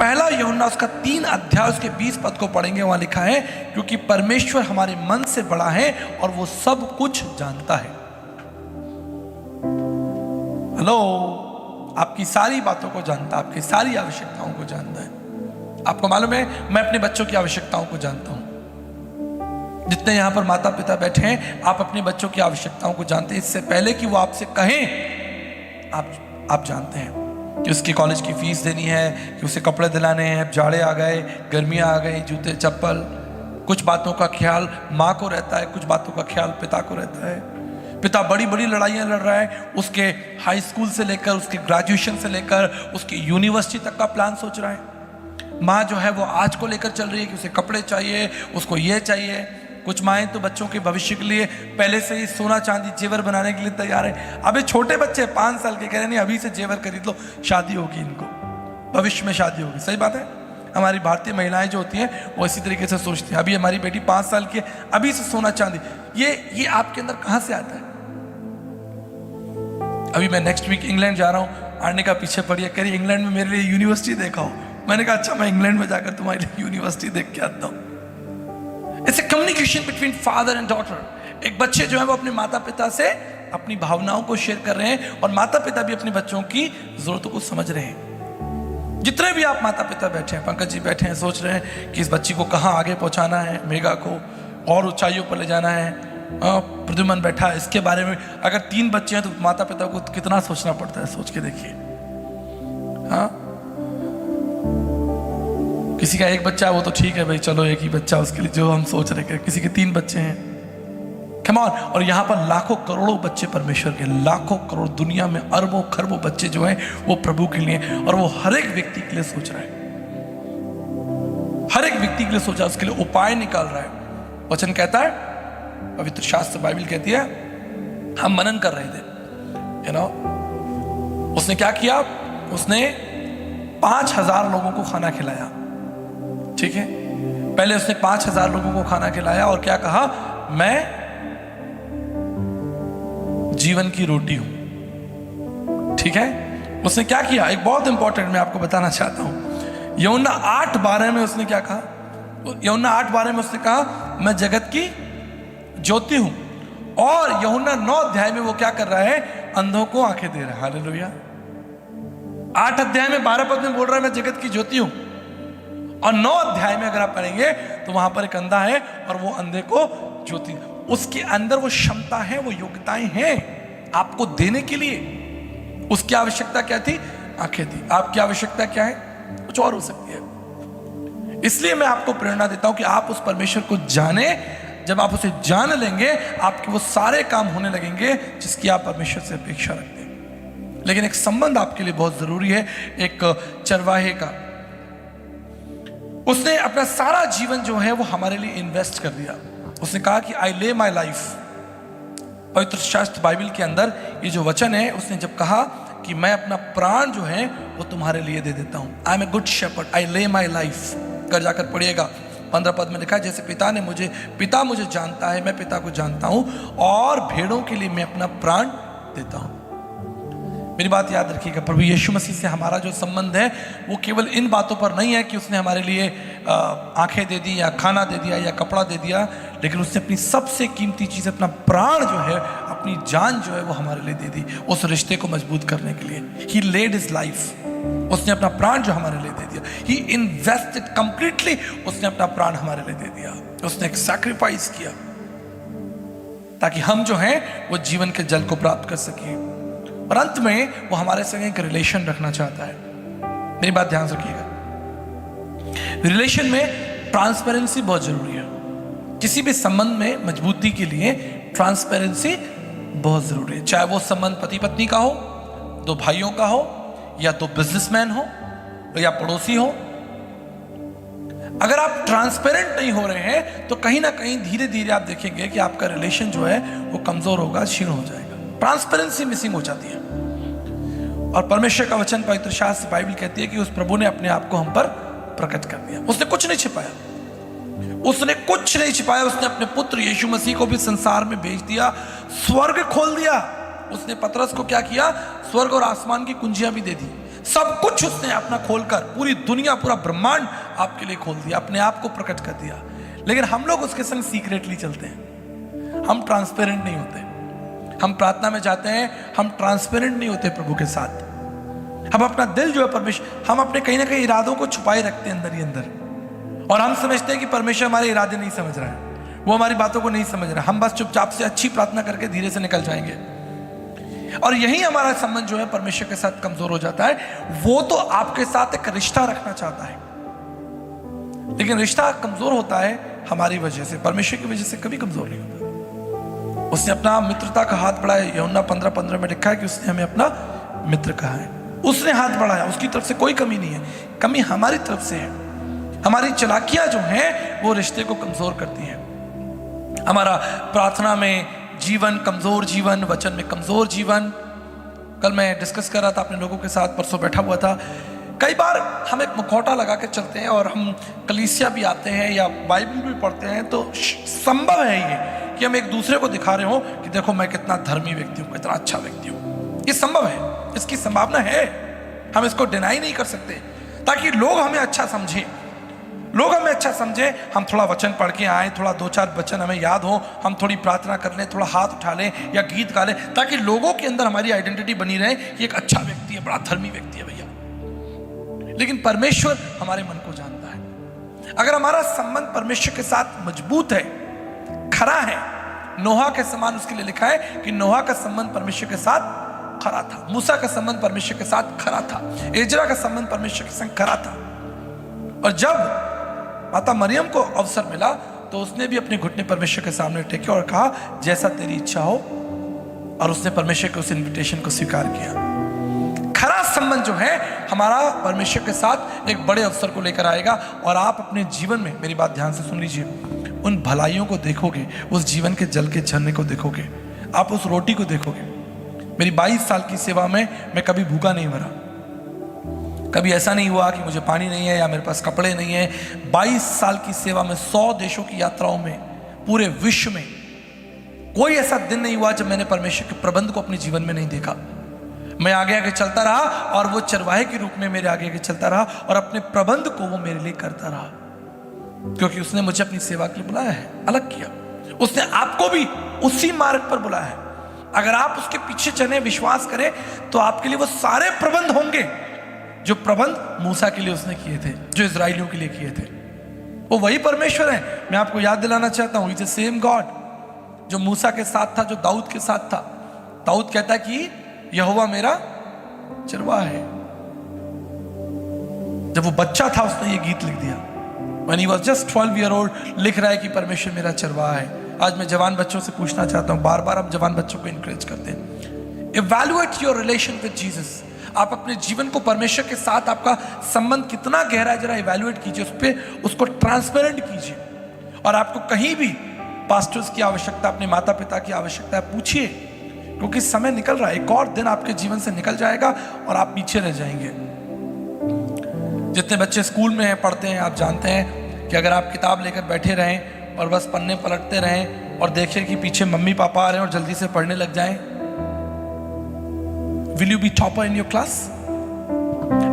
पहला यूहन्ना उसका 3 अध्याय उसके 20 पद को पढ़ेंगे, वहां लिखा है क्योंकि परमेश्वर हमारे मन से बड़ा है और वो सब कुछ जानता है। हेलो, आपकी सारी बातों को जानता है, आपकी सारी आवश्यकताओं को जानता है। आपको मालूम है मैं अपने बच्चों की आवश्यकताओं को जानता हूं। जितने यहां पर माता पिता बैठे हैं आप अपने बच्चों की आवश्यकताओं को जानते हैं। इससे पहले कि वो आपसे कहें आप आप जानते हैं कि उसकी कॉलेज की फीस देनी है, कि उसे कपड़े दिलाने हैं, जाड़े आ गए, गर्मियाँ आ गई, जूते चप्पल। कुछ बातों का ख्याल माँ को रहता है, कुछ बातों का ख्याल पिता को रहता है। पिता बड़ी बड़ी लड़ाइयाँ लड़ रहा है, उसके हाई स्कूल से लेकर उसके ग्रेजुएशन से लेकर उसकी यूनिवर्सिटी तक का प्लान सोच रहा है। माँ जो है वो आज को लेकर चल रही है कि उसे कपड़े चाहिए, उसको ये चाहिए। कुछ माएँ तो बच्चों के भविष्य के लिए पहले से ही सोना चांदी जेवर बनाने के लिए तैयार है। अभी छोटे बच्चे 5 साल के कह रहे नहीं अभी से जेवर खरीद लो, शादी होगी इनको, भविष्य में शादी होगी। सही बात है। हमारी भारतीय महिलाएं जो होती हैं वो इसी तरीके से सोचती हैं। अभी हमारी बेटी 5 साल की है, अभी से सोना चांदी। ये आपके अंदर कहाँ से आता है? अभी मैं नेक्स्ट वीक इंग्लैंड जा रहा हूँ, आने का पीछे पड़ी है, कह रही इंग्लैंड में मेरे लिए यूनिवर्सिटी देखा हो। मैंने कहा अच्छा मैं इंग्लैंड में जाकर तुम्हारे लिए यूनिवर्सिटी देख के आता हूँ। It's a communication between father and daughter. एक बच्चे जो है वो अपने माता पिता से अपनी भावनाओं को शेयर कर रहे हैं और माता पिता भी अपने बच्चों की जरूरतों को समझ रहे हैं। जितने भी आप माता पिता बैठे हैं, पंकज जी बैठे हैं, सोच रहे हैं कि इस बच्ची को कहाँ आगे पहुँचाना है, मेगा को और ऊंचाइयों पर ले जाना है। प्रद्युमन बैठा है, इसके बारे में अगर 3 बच्चे हैं तो माता पिता को कितना सोचना पड़ता है, सोच के देखिए। हाँ, किसी का 1 बच्चा है वो तो ठीक है भाई, चलो 1 ही बच्चा उसके लिए जो हम सोच रहे हैं। किसी के 3 बच्चे हैं, कम ऑन। और यहाँ पर लाखों करोड़ों बच्चे परमेश्वर के, लाखों करोड़, दुनिया में अरबों खरबों बच्चे जो हैं वो प्रभु के लिए, और वो हर एक व्यक्ति के लिए सोच रहा है, हर एक व्यक्ति के लिए सोचा, उसके लिए उपाय निकाल रहा है। वचन कहता है, पवित्र शास्त्र बाइबल कहती है, हम मनन कर रहे थे, उसने क्या किया, उसने 5000 लोगों को खाना खिलाया। ठीक है, पहले उसने 5000 लोगों को खाना खिलाया और क्या कहा, मैं जीवन की रोटी हूं। ठीक है, उसने क्या किया, एक बहुत इंपॉर्टेंट मैं आपको बताना चाहता हूं। यूहन्ना 8:12 में उसने क्या कहा, यूहन्ना 8:12 में उसने कहा मैं जगत की ज्योति हूं। और यूहन्ना 9 अध्याय में वो क्या कर रहा है, अंधों को आंखें दे रहा है। हालेलुया। 8 अध्याय में 12 पद में बोल रहा है मैं जगत की ज्योति हूं, और 9 अध्याय में अगर आप पढ़ेंगे तो वहां पर एक अंधा है और वो अंधे को ज्योति, उसके अंदर वो क्षमता है, वो योग्यताएं हैं आपको देने के लिए। उसकी आवश्यकता क्या थी, आंखें दी। आपकी आवश्यकता क्या है, कुछ और हो सकती है। इसलिए मैं आपको प्रेरणा देता हूं कि आप उस परमेश्वर को जाने। जब आप उसे जान लेंगे, आपके वो सारे काम होने लगेंगे जिसकी आप परमेश्वर से अपेक्षा रखते हैं। लेकिन एक संबंध आपके लिए बहुत जरूरी है, एक चरवाहे का। उसने अपना सारा जीवन जो है वो हमारे लिए इन्वेस्ट कर दिया। उसने कहा कि आई ले माई लाइफ। पवित्र शास्त्र बाइबल के अंदर ये जो वचन है, उसने जब कहा कि मैं अपना प्राण जो है वो तुम्हारे लिए दे देता हूं, I am a good shepherd, I lay my life. कर जाकर पढ़िएगा, 15 पद में लिखा है, जैसे पिता मुझे जानता है, मैं पिता को जानता हूं, और भेड़ों के लिए मैं अपना प्राण देता हूं। मेरी बात याद रखिएगा, प्रभु यीशु मसीह से हमारा जो संबंध है वो केवल इन बातों पर नहीं है कि उसने हमारे लिए आंखें दे दी या खाना दे दिया या कपड़ा दे दिया, लेकिन उसने अपनी सबसे कीमती चीज़, अपना प्राण जो है, अपनी जान जो है वो हमारे लिए दे दी, उस रिश्ते को मजबूत करने के लिए। ही लेड हिज लाइफ। उसने अपना प्राण जो हमारे लिए दे दिया, ही इन्वेस्टेड कंप्लीटली। उसने अपना प्राण हमारे लिए दे दिया, उसने एक सैक्रिफाइस किया ताकि हम जो हैं वो जीवन के जल को प्राप्त कर सकें। और अंत में वो हमारे संग एक रिलेशन रखना चाहता है। मेरी बात ध्यान से रखिएगा, रिलेशन में ट्रांसपेरेंसी बहुत जरूरी है। किसी भी संबंध में मजबूती के लिए ट्रांसपेरेंसी बहुत जरूरी है। चाहे वो संबंध पति पत्नी का हो, 2 भाइयों का हो, या 2 बिजनेसमैन हो, या पड़ोसी हो। अगर आप ट्रांसपेरेंट नहीं हो रहे हैं तो कहीं ना कहीं धीरे धीरे आप देखेंगे कि आपका रिलेशन जो है वो कमजोर होगा, क्षीण हो जाएगा। ट्रांसपेरेंसी मिसिंग हो जाती है। और परमेश्वर का वचन, पवित्र शास्त्र बाइबल कहती है कि उस प्रभु ने अपने आप को हम पर प्रकट कर दिया। उसने कुछ नहीं छिपाया, उसने कुछ नहीं छिपाया। उसने अपने पुत्र यीशु मसीह को भी संसार में भेज दिया, स्वर्ग खोल दिया। उसने पतरस को क्या किया, स्वर्ग और आसमान की कुंजियां भी दे दी। सब कुछ उसने अपना खोलकर, पूरी दुनिया, पूरा ब्रह्मांड आपके लिए खोल दिया, अपने आप को प्रकट कर दिया। लेकिन हम लोग उसके संग सीक्रेटली चलते हैं, हम ट्रांसपेरेंट नहीं होते। हम प्रार्थना में जाते हैं, हम ट्रांसपेरेंट नहीं होते प्रभु के साथ। हम अपना दिल जो है परमेश्वर, हम अपने कहीं ना कहीं इरादों को छुपाए रखते हैं अंदर ही अंदर, और हम समझते हैं कि परमेश्वर हमारे इरादे नहीं समझ रहा है, वो हमारी बातों को नहीं समझ रहा है। हम बस चुपचाप से अच्छी प्रार्थना करके धीरे से निकल जाएंगे। और यही हमारा संबंध जो है परमेश्वर के साथ कमजोर हो जाता है। वो तो आपके साथ एक रिश्ता रखना चाहता है, लेकिन रिश्ता कमजोर होता है हमारी वजह से, परमेश्वर की वजह से कभी कमजोर नहीं होता। उसने अपना मित्रता का हाथ बढ़ाया, यूहन्ना 15:15 में लिखा है कि उसने हमें अपना मित्र कहा है। उसने हाथ बढ़ाया, उसकी तरफ से कोई कमी नहीं है, कमी हमारी तरफ से है। हमारी चालाकियां जो हैं वो रिश्ते को कमजोर करती हैं। हमारा प्रार्थना में जीवन कमजोर जीवन, वचन में कमजोर जीवन। कल मैं डिस्कस कर रहा था अपने लोगों के साथ, परसों बैठा हुआ था। कई बार हम एक मुखौटा लगा के चलते हैं और हम कलीसिया भी आते हैं या बाइबल भी पढ़ते हैं, तो संभव है ये कि हम एक दूसरे को दिखा रहे हो कि देखो मैं कितना धर्मी व्यक्ति हूँ, कितना अच्छा व्यक्ति हूँ। ये संभव है, इसकी संभावना है, हम इसको डिनाई नहीं कर सकते, ताकि लोग हमें अच्छा समझें। लोग हमें अच्छा समझे, हम थोड़ा वचन पढ़ के आए, थोड़ा 2-4 वचन हमें याद हो, हम थोड़ी प्रार्थना कर लें, थोड़ा हाथ उठा लें या गीत गा लें, ताकि लोगों के अंदर हमारी आइडेंटिटी बनी रहे कि एक अच्छा व्यक्ति है, बड़ा धर्मी व्यक्ति है भैया। लेकिन परमेश्वर हमारे मन को जानता है। अगर हमारा संबंध परमेश्वर के साथ मजबूत है, खरा है, नोहा के समान, उसके लिए लिखा है कि नोहा का संबंध परमेश्वर के साथ खरा था, मूसा का संबंध परमेश्वर के साथ खरा था, एजरा का संबंध परमेश्वर के संग खरा था। और जब माता मरियम को अवसर मिला तो उसने भी अपने घुटने परमेश्वर के सामने टेके और कहा जैसा तेरी इच्छा हो, और उसने परमेश्वर के उस इनविटेशन को स्वीकार किया। खरा संबंध जो है हमारा परमेश्वर के साथ एक बड़े अवसर को लेकर आएगा। और आप अपने जीवन में, मेरी बात ध्यान से सुन लीजिए, उन भलाइयों को देखोगे, उस जीवन के जल के झरने को देखोगे, आप उस रोटी को देखोगे। मेरी 22 साल की सेवा में मैं कभी भूखा नहीं मरा, कभी ऐसा नहीं हुआ कि मुझे पानी नहीं है या मेरे पास कपड़े नहीं है। 22 साल की सेवा में 100 देशों की यात्राओं में, पूरे विश्व में कोई ऐसा दिन नहीं हुआ जब मैंने परमेश्वर के प्रबंध को अपने जीवन में नहीं देखा। मैं आगे आगे चलता रहा और वो चरवाहे के रूप में मेरे आगे आगे चलता रहा और अपने प्रबंध को वो मेरे लिए करता रहा, क्योंकि उसने मुझे अपनी सेवा के लिए बुलाया है, अलग किया। उसने आपको भी उसी मार्ग पर बुलाया है। अगर आप उसके पीछे चले, विश्वास करें, तो आपके लिए वो सारे प्रबंध होंगे जो प्रबंध मूसा के लिए उसने किए थे, जो इजराइलियों के लिए किए थे। वो वही परमेश्वर है। मैं आपको याद दिलाना चाहता हूं, इज द सेम गॉड जो मूसा के साथ था, जो दाऊद के साथ था। दाऊद कहता है कि यहोवा मेरा चरवाहा है। जब वो बच्चा था उसने ये गीत लिख दिया। When he was just 12 year old, लिख रहा है कि परमेश्वर मेरा चरवाहा है। आज मैं जवान बच्चों से पूछना चाहता हूं, बार बार हम जवान बच्चों को इंकरेज करते हैं, evaluate your relation with Jesus. आप अपने जीवन को परमेश्वर के साथ, आपका संबंध कितना गहरा है, जरा इवैल्यूएट कीजिए, उस पर उसको ट्रांसपेरेंट कीजिए। और आपको कहीं भी पास्टर्स की आवश्यकता, अपने माता पिता की आवश्यकता है, पूछिए, क्योंकि समय निकल रहा है। एक और दिन आपके जीवन से निकल जाएगा और आप पीछे रह जाएंगे। जितने बच्चे स्कूल में हैं, पढ़ते हैं, आप जानते हैं कि अगर आप किताब लेकर बैठे रहें और बस पन्ने पलटते रहें और देखें कि पीछे मम्मी पापा आ रहे हैं और जल्दी से पढ़ने लग जाएं, will you be topper in your class?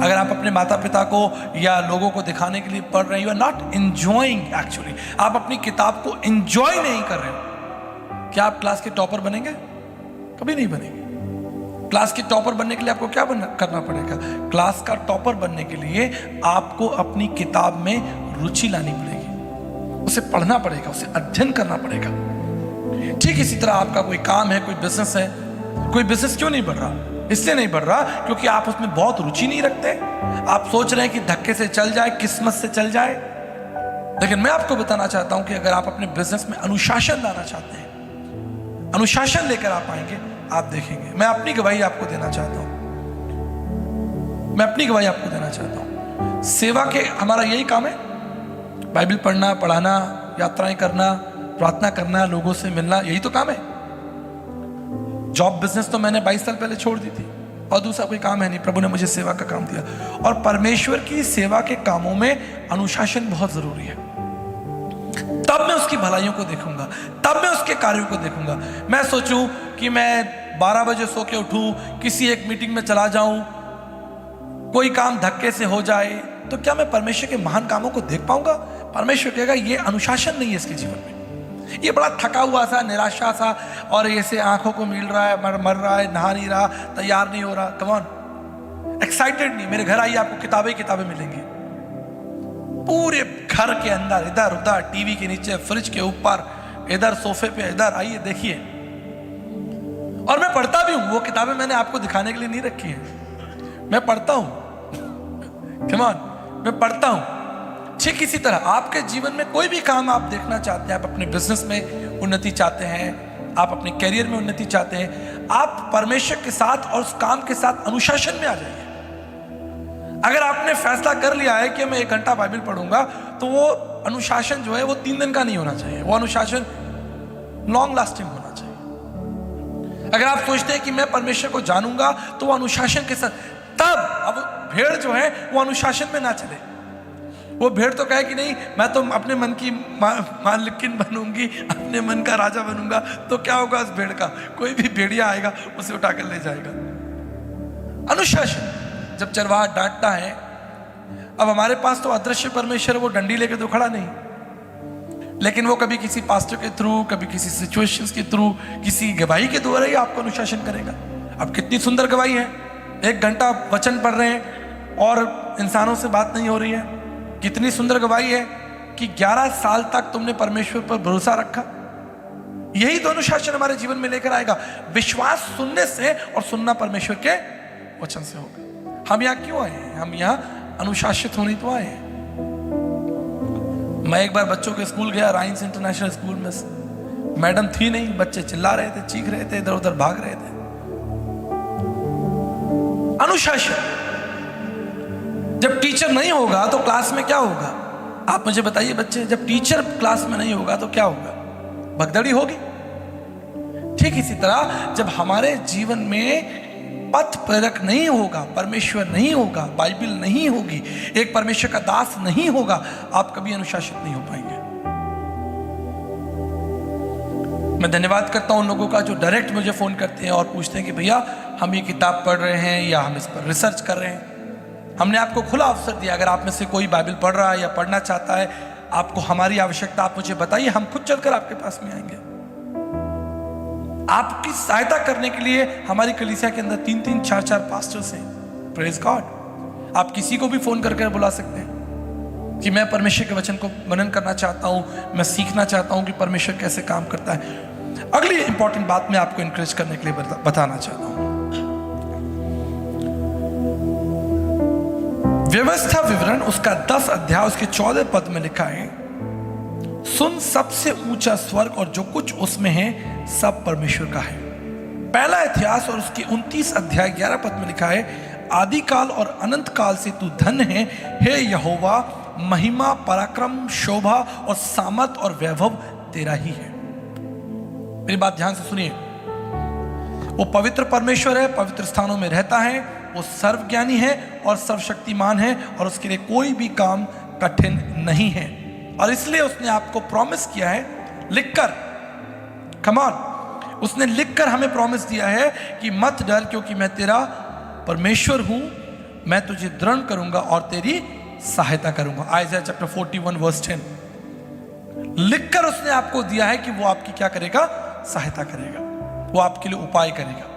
अगर आप अपने माता पिता को या लोगों को दिखाने के लिए पढ़ रहे हैं, you are not enjoying, actually आप अपनी किताब को एंजॉय नहीं कर रहे हो, क्या आप क्लास के टॉपर बनेंगे? कभी नहीं बनेंगे। क्लास के टॉपर बनने के लिए आपको क्या करना पड़ेगा? क्लास का टॉपर बनने के लिए आपको अपनी किताब में रुचि लानी पड़ेगी, उसे पढ़ना पड़ेगा, उसे अध्ययन करना पड़ेगा। ठीक इसी तरह आपका कोई काम है, कोई बिजनेस है, कोई बिजनेस क्यों नहीं बढ़ रहा? इसलिए नहीं बढ़ रहा क्योंकि आप उसमें बहुत रुचि नहीं रखते। आप सोच रहे हैं कि धक्के से चल जाए, किस्मत से चल जाए। लेकिन मैं आपको बताना चाहता हूं कि अगर आप अपने बिजनेस में अनुशासन लाना चाहते हैं, अनुशासन लेकर आप आएंगे, आप देखेंगे। मैं अपनी गवाही आपको देना चाहता हूं, मैं अपनी गवाही आपको देना चाहता हूं। सेवा के हमारा यही काम है, बाइबल पढ़ना, पढ़ाना, यात्राएं करना, प्रार्थना करना, लोगों से मिलना, यही तो काम है। जॉब बिजनेस तो मैंने 22 साल पहले छोड़ दी थी और दूसरा कोई काम है नहीं। प्रभु ने मुझे सेवा का काम दिया और परमेश्वर की सेवा के कामों में अनुशासन बहुत जरूरी है। तब मैं उसकी भलाइयों को देखूंगा, तब मैं उसके कार्यों को देखूंगा। मैं सोचूं कि मैं 12 बजे सो के उठूं, किसी एक मीटिंग में चला जाऊं, कोई काम धक्के से हो जाए, तो क्या मैं परमेश्वर के महान कामों को देख पाऊंगा? परमेश्वर कहेगा ये अनुशासन नहीं है इसके जीवन में, ये बड़ा थका हुआ सा, निराशा सा, और ऐसे आंखों को मिल रहा है, मर रहा है, नहा नहीं रहा, तैयार नहीं हो रहा। कम ऑन, एक्साइटेड नहीं। मेरे घर आइए, आपको किताबें किताबें मिलेंगी। पूरे घर के अंदर, इधर उधर, टीवी के नीचे, फ्रिज के ऊपर, इधर सोफे पे, इधर आइए देखिए। और मैं पढ़ता भी हूं। वो किताबें मैंने आपको दिखाने के लिए नहीं रखी हैं, मैं पढ़ता हूं। कम ऑन, मैं पढ़ता हूं। ठीक इसी तरह आपके जीवन में कोई भी काम आप देखना चाहते हैं, आप अपने बिजनेस में उन्नति चाहते हैं, आप अपने करियर में उन्नति चाहते हैं, आप परमेश्वर के साथ और उस काम के साथ अनुशासन में आ जाइए। अगर आपने फैसला कर लिया है कि मैं 1 घंटा बाइबल पढ़ूंगा, तो वो अनुशासन जो है वो 3 दिन का नहीं होना चाहिए, वो अनुशासन लॉन्ग लास्टिंग होना चाहिए। अगर आप सोचते हैं कि मैं परमेश्वर को जानूंगा, तो वो अनुशासन के साथ, तब अब भेड़ जो है वो अनुशासन में ना चले। वो भेड़ तो कहे कि नहीं, मैं तो अपने मन की मालकिन बनूंगी, अपने मन का राजा बनूंगा, तो क्या होगा उस भेड़ का? कोई भी भेड़िया आएगा उसे उठाकर ले जाएगा। अनुशासन। जब चरवाहा डांटता है, अब हमारे पास तो अदृश्य परमेश्वर, वो डंडी लेके तो खड़ा नहीं, लेकिन वो कभी किसी पास्टर के थ्रू, कभी किसी सिचुएशंस के थ्रू, किसी गवाही के द्वारा ही आपको अनुशासन करेगा। अब कितनी सुंदर गवाही है, 1 घंटा वचन पढ़ रहे हैं और इंसानों से बात नहीं हो रही है। कितनी सुंदर गवाही है कि 11 साल तक तुमने परमेश्वर पर भरोसा रखा। यही तो अनुशासन हमारे जीवन में लेकर आएगा। विश्वास सुनने से और सुनना परमेश्वर के वचन से होगा। हम यहाँ क्यों आए हैं? हम यहाँ अनुशासित होने तो आए हैं। मैं एक बार बच्चों के स्कूल गया, राइन्स इंटरनेशनल स्कूल में। मैडम थी नहीं, बच्चे चिल्ला रहे थे, चीख रहे थे, इधर उधर भाग रहे थे। अनुशासन। जब टीचर नहीं होगा तो क्लास में क्या होगा? आप मुझे बताइए बच्चे, जब टीचर क्लास में नहीं होगा तो क्या होगा? भगदड़ी होगी। ठीक इसी तरह जब हमारे जीवन में पथ प्रेरक नहीं होगा, परमेश्वर नहीं होगा, बाइबल नहीं होगी, एक परमेश्वर का दास नहीं होगा, आप कभी अनुशासित नहीं हो पाएंगे। मैं धन्यवाद करता हूं उन लोगों का जो डायरेक्ट मुझे फोन करते हैं और पूछते हैं कि भैया हम ये किताब पढ़ रहे हैं या हम इस पर रिसर्च कर रहे हैं। हमने आपको खुला अवसर दिया, अगर आप में से कोई बाइबल पढ़ रहा है या पढ़ना चाहता है, आपको हमारी आवश्यकता, आप मुझे बताइए, हम खुद चलकर आपके पास में आएंगे। आपकी सहायता करने के लिए हमारी कलीसिया के अंदर 3-3, 4-4 पास्टर्स हैं। Praise God. आप किसी को भी फोन करके बुला सकते हैं कि मैं परमेश्वर के वचन को मनन करना चाहता हूं, मैं सीखना चाहता हूं कि परमेश्वर कैसे काम करता है। अगली इंपॉर्टेंट बात मैं आपको इंकरेज करने के लिए बताना चाहता हूं। व्यवस्था विवरण उसका 10 अध्याय उसके 14 पद में लिखा है, सुन सबसे ऊंचा स्वर्ग और जो कुछ उसमें है सब परमेश्वर का है। पहला इतिहास और उसके 29 अध्याय 11 पद में लिखा है, आदि काल और अनंत काल से तू धन्य है, हे यहोवा, महिमा, पराक्रम, शोभा और सामर्थ और वैभव तेरा ही है। मेरी बात ध्यान से सुनिए। वो पवित्र परमेश्वर है, पवित्र स्थानों में रहता है, वो सर्वज्ञानी है और सर्वशक्तिमान है और उसके लिए कोई भी काम कठिन नहीं है। और इसलिए उसने आपको प्रॉमिस किया है लिखकर, कम ऑन, उसने लिखकर हमें प्रॉमिस दिया है कि मत डर क्योंकि मैं तेरा परमेश्वर हूं, मैं तुझे दृढ़ करूंगा और तेरी सहायता करूंगा। Isaiah chapter 41 verse 10। लिखकर उसने आपको दिया है कि वो आपकी क्या करेगा? सहायता करेगा, वो आपके लिए उपाय करेगा।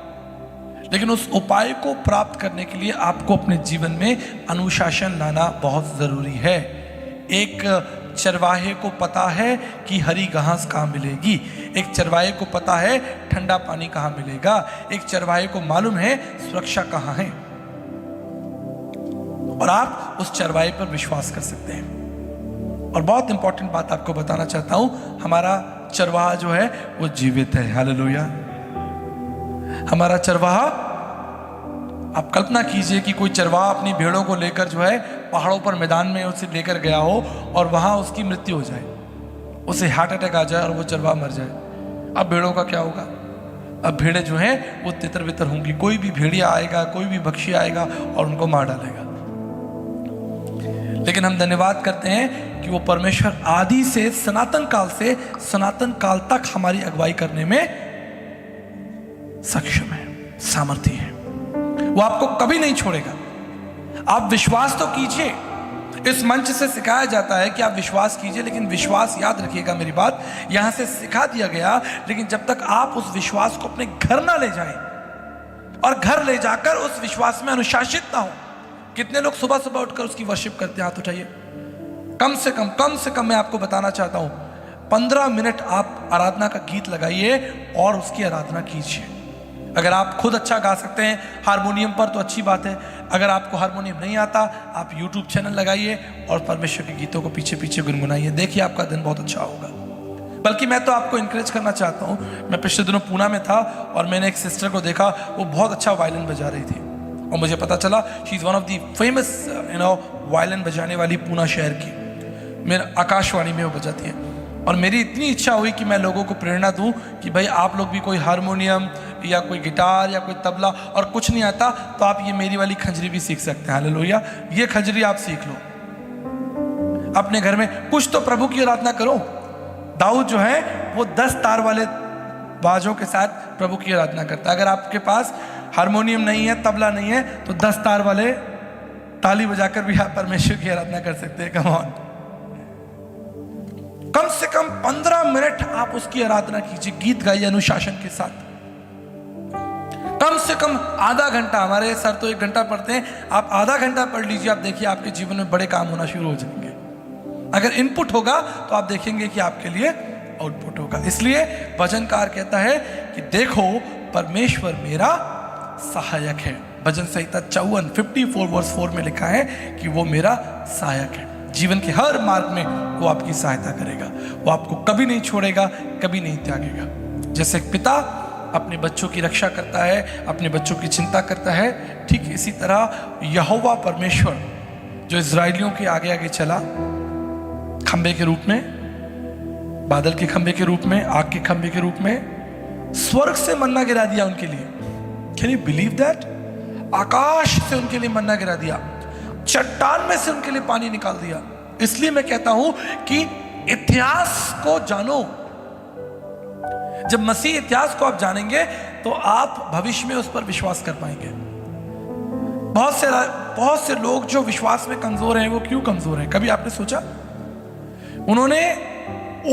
लेकिन उस उपाय को प्राप्त करने के लिए आपको अपने जीवन में अनुशासन लाना बहुत जरूरी है। एक चरवाहे को पता है कि हरी घास कहाँ मिलेगी, एक चरवाहे को पता है ठंडा पानी कहाँ मिलेगा, एक चरवाहे को मालूम है सुरक्षा कहाँ है, और आप उस चरवाहे पर विश्वास कर सकते हैं। और बहुत इंपॉर्टेंट बात आपको बताना चाहता हूं, हमारा चरवाहा जो है वो जीवित है। हालेलुया। हमारा चरवाहा, आप कल्पना कीजिए कि कोई चरवाहा अपनी भेड़ों को लेकर जो है पहाड़ों पर मैदान में उसे लेकर गया हो और वहां उसकी मृत्यु हो जाए, उसे हार्ट अटैक आ जाए और वो चरवाहा मर जाए। अब भेड़ों का क्या होगा? अब भेड़े जो हैं वो तितर बितर होंगी। कोई भी भेड़िया आएगा, कोई भी पक्षी आएगा और उनको मार डालेगा। लेकिन हम धन्यवाद करते हैं कि वो परमेश्वर आदि से, सनातन काल से सनातन काल तक हमारी अगुवाई करने में सक्षम है, सामर्थ्य है। वो आपको कभी नहीं छोड़ेगा। आप विश्वास तो कीजिए। इस मंच से सिखाया जाता है कि आप विश्वास कीजिए, लेकिन विश्वास, याद रखिएगा मेरी बात, यहां से सिखा दिया गया, लेकिन जब तक आप उस विश्वास को अपने घर ना ले जाएं और घर ले जाकर उस विश्वास में अनुशासित ना हो। कितने लोग सुबह सुबह उठकर उसकी वर्शिप करते हैं? हाथ उठाइए। कम से कम मैं आपको बताना चाहता हूं, 15 मिनट आप आराधना का गीत लगाइए और उसकी आराधना कीजिए। अगर आप खुद अच्छा गा सकते हैं हारमोनियम पर तो अच्छी बात है। अगर आपको हारमोनियम नहीं आता, आप यूट्यूब चैनल लगाइए और परमेश्वर के गीतों को पीछे पीछे गुनगुनाइए, देखिए आपका दिन बहुत अच्छा होगा। बल्कि मैं तो आपको इंकरेज करना चाहता हूँ। मैं पिछले दिनों पूना में था और मैंने एक सिस्टर को देखा, वो बहुत अच्छा वायलिन बजा रही थी और मुझे पता चला she is one of the famous violin बजाने वाली पूना शहर की। मेरा आकाशवाणी में वो बजाती है और मेरी इतनी इच्छा हुई कि मैं लोगों को प्रेरणा दूं कि भाई आप लोग भी कोई हारमोनियम या कोई गिटार या कोई तबला और कुछ नहीं आता तो आप ये मेरी वाली खंजरी भी सीख सकते हैं। हालेलुया, ये खंजरी आप सीख लो अपने घर में, कुछ तो प्रभु की आराधना करो। दाऊद जो है वो 10 तार वाले बाजों के साथ प्रभु की आराधना करता है। अगर आपके पास हारमोनियम नहीं है, तबला नहीं है, तो 10 तार वाले ताली बजाकर भी आप परमेश्वर की आराधना कर सकते हैं। कम ऑन, कम से कम 15 मिनट आप उसकी आराधना कीजिए, गीत गाइए अनुशासन के साथ। कम से कम आधा घंटा, हमारे सर तो 1 घंटा पढ़ते हैं, आप आधा घंटा पढ़ लीजिए। आप देखिए आपके जीवन में बड़े काम होना शुरू हो जाएंगे। अगर इनपुट होगा तो आप देखेंगे कि आपके लिए आउटपुट होगा। इसलिए भजनकार कहता है कि देखो परमेश्वर मेरा सहायक है। भजन संहिता 54 वर्स 4 में लिखा है कि वो मेरा सहायक है। जीवन के हर मार्ग में वो आपकी सहायता करेगा, वो आपको कभी नहीं छोड़ेगा, कभी नहीं त्यागेगा। जैसे एक पिता अपने बच्चों की रक्षा करता है, अपने बच्चों की चिंता करता है, ठीक इसी तरह यहोवा परमेश्वर जो इजराइलियों के आगे आगे चला, खंबे के रूप में, बादल के खंबे के रूप में, आग के खंबे के रूप में, स्वर्ग से मन्ना गिरा दिया उनके लिए। Can you believe that? आकाश से उनके लिए मन्ना गिरा दिया, चट्टान में से उनके लिए पानी निकाल दिया। इसलिए मैं कहता हूं कि इतिहास को जानो। जब मसीह इतिहास को आप जानेंगे तो आप भविष्य में उस पर विश्वास कर पाएंगे। बहुत से लोग जो विश्वास में कमजोर हैं, वो क्यों कमजोर हैं? कभी आपने सोचा? उन्होंने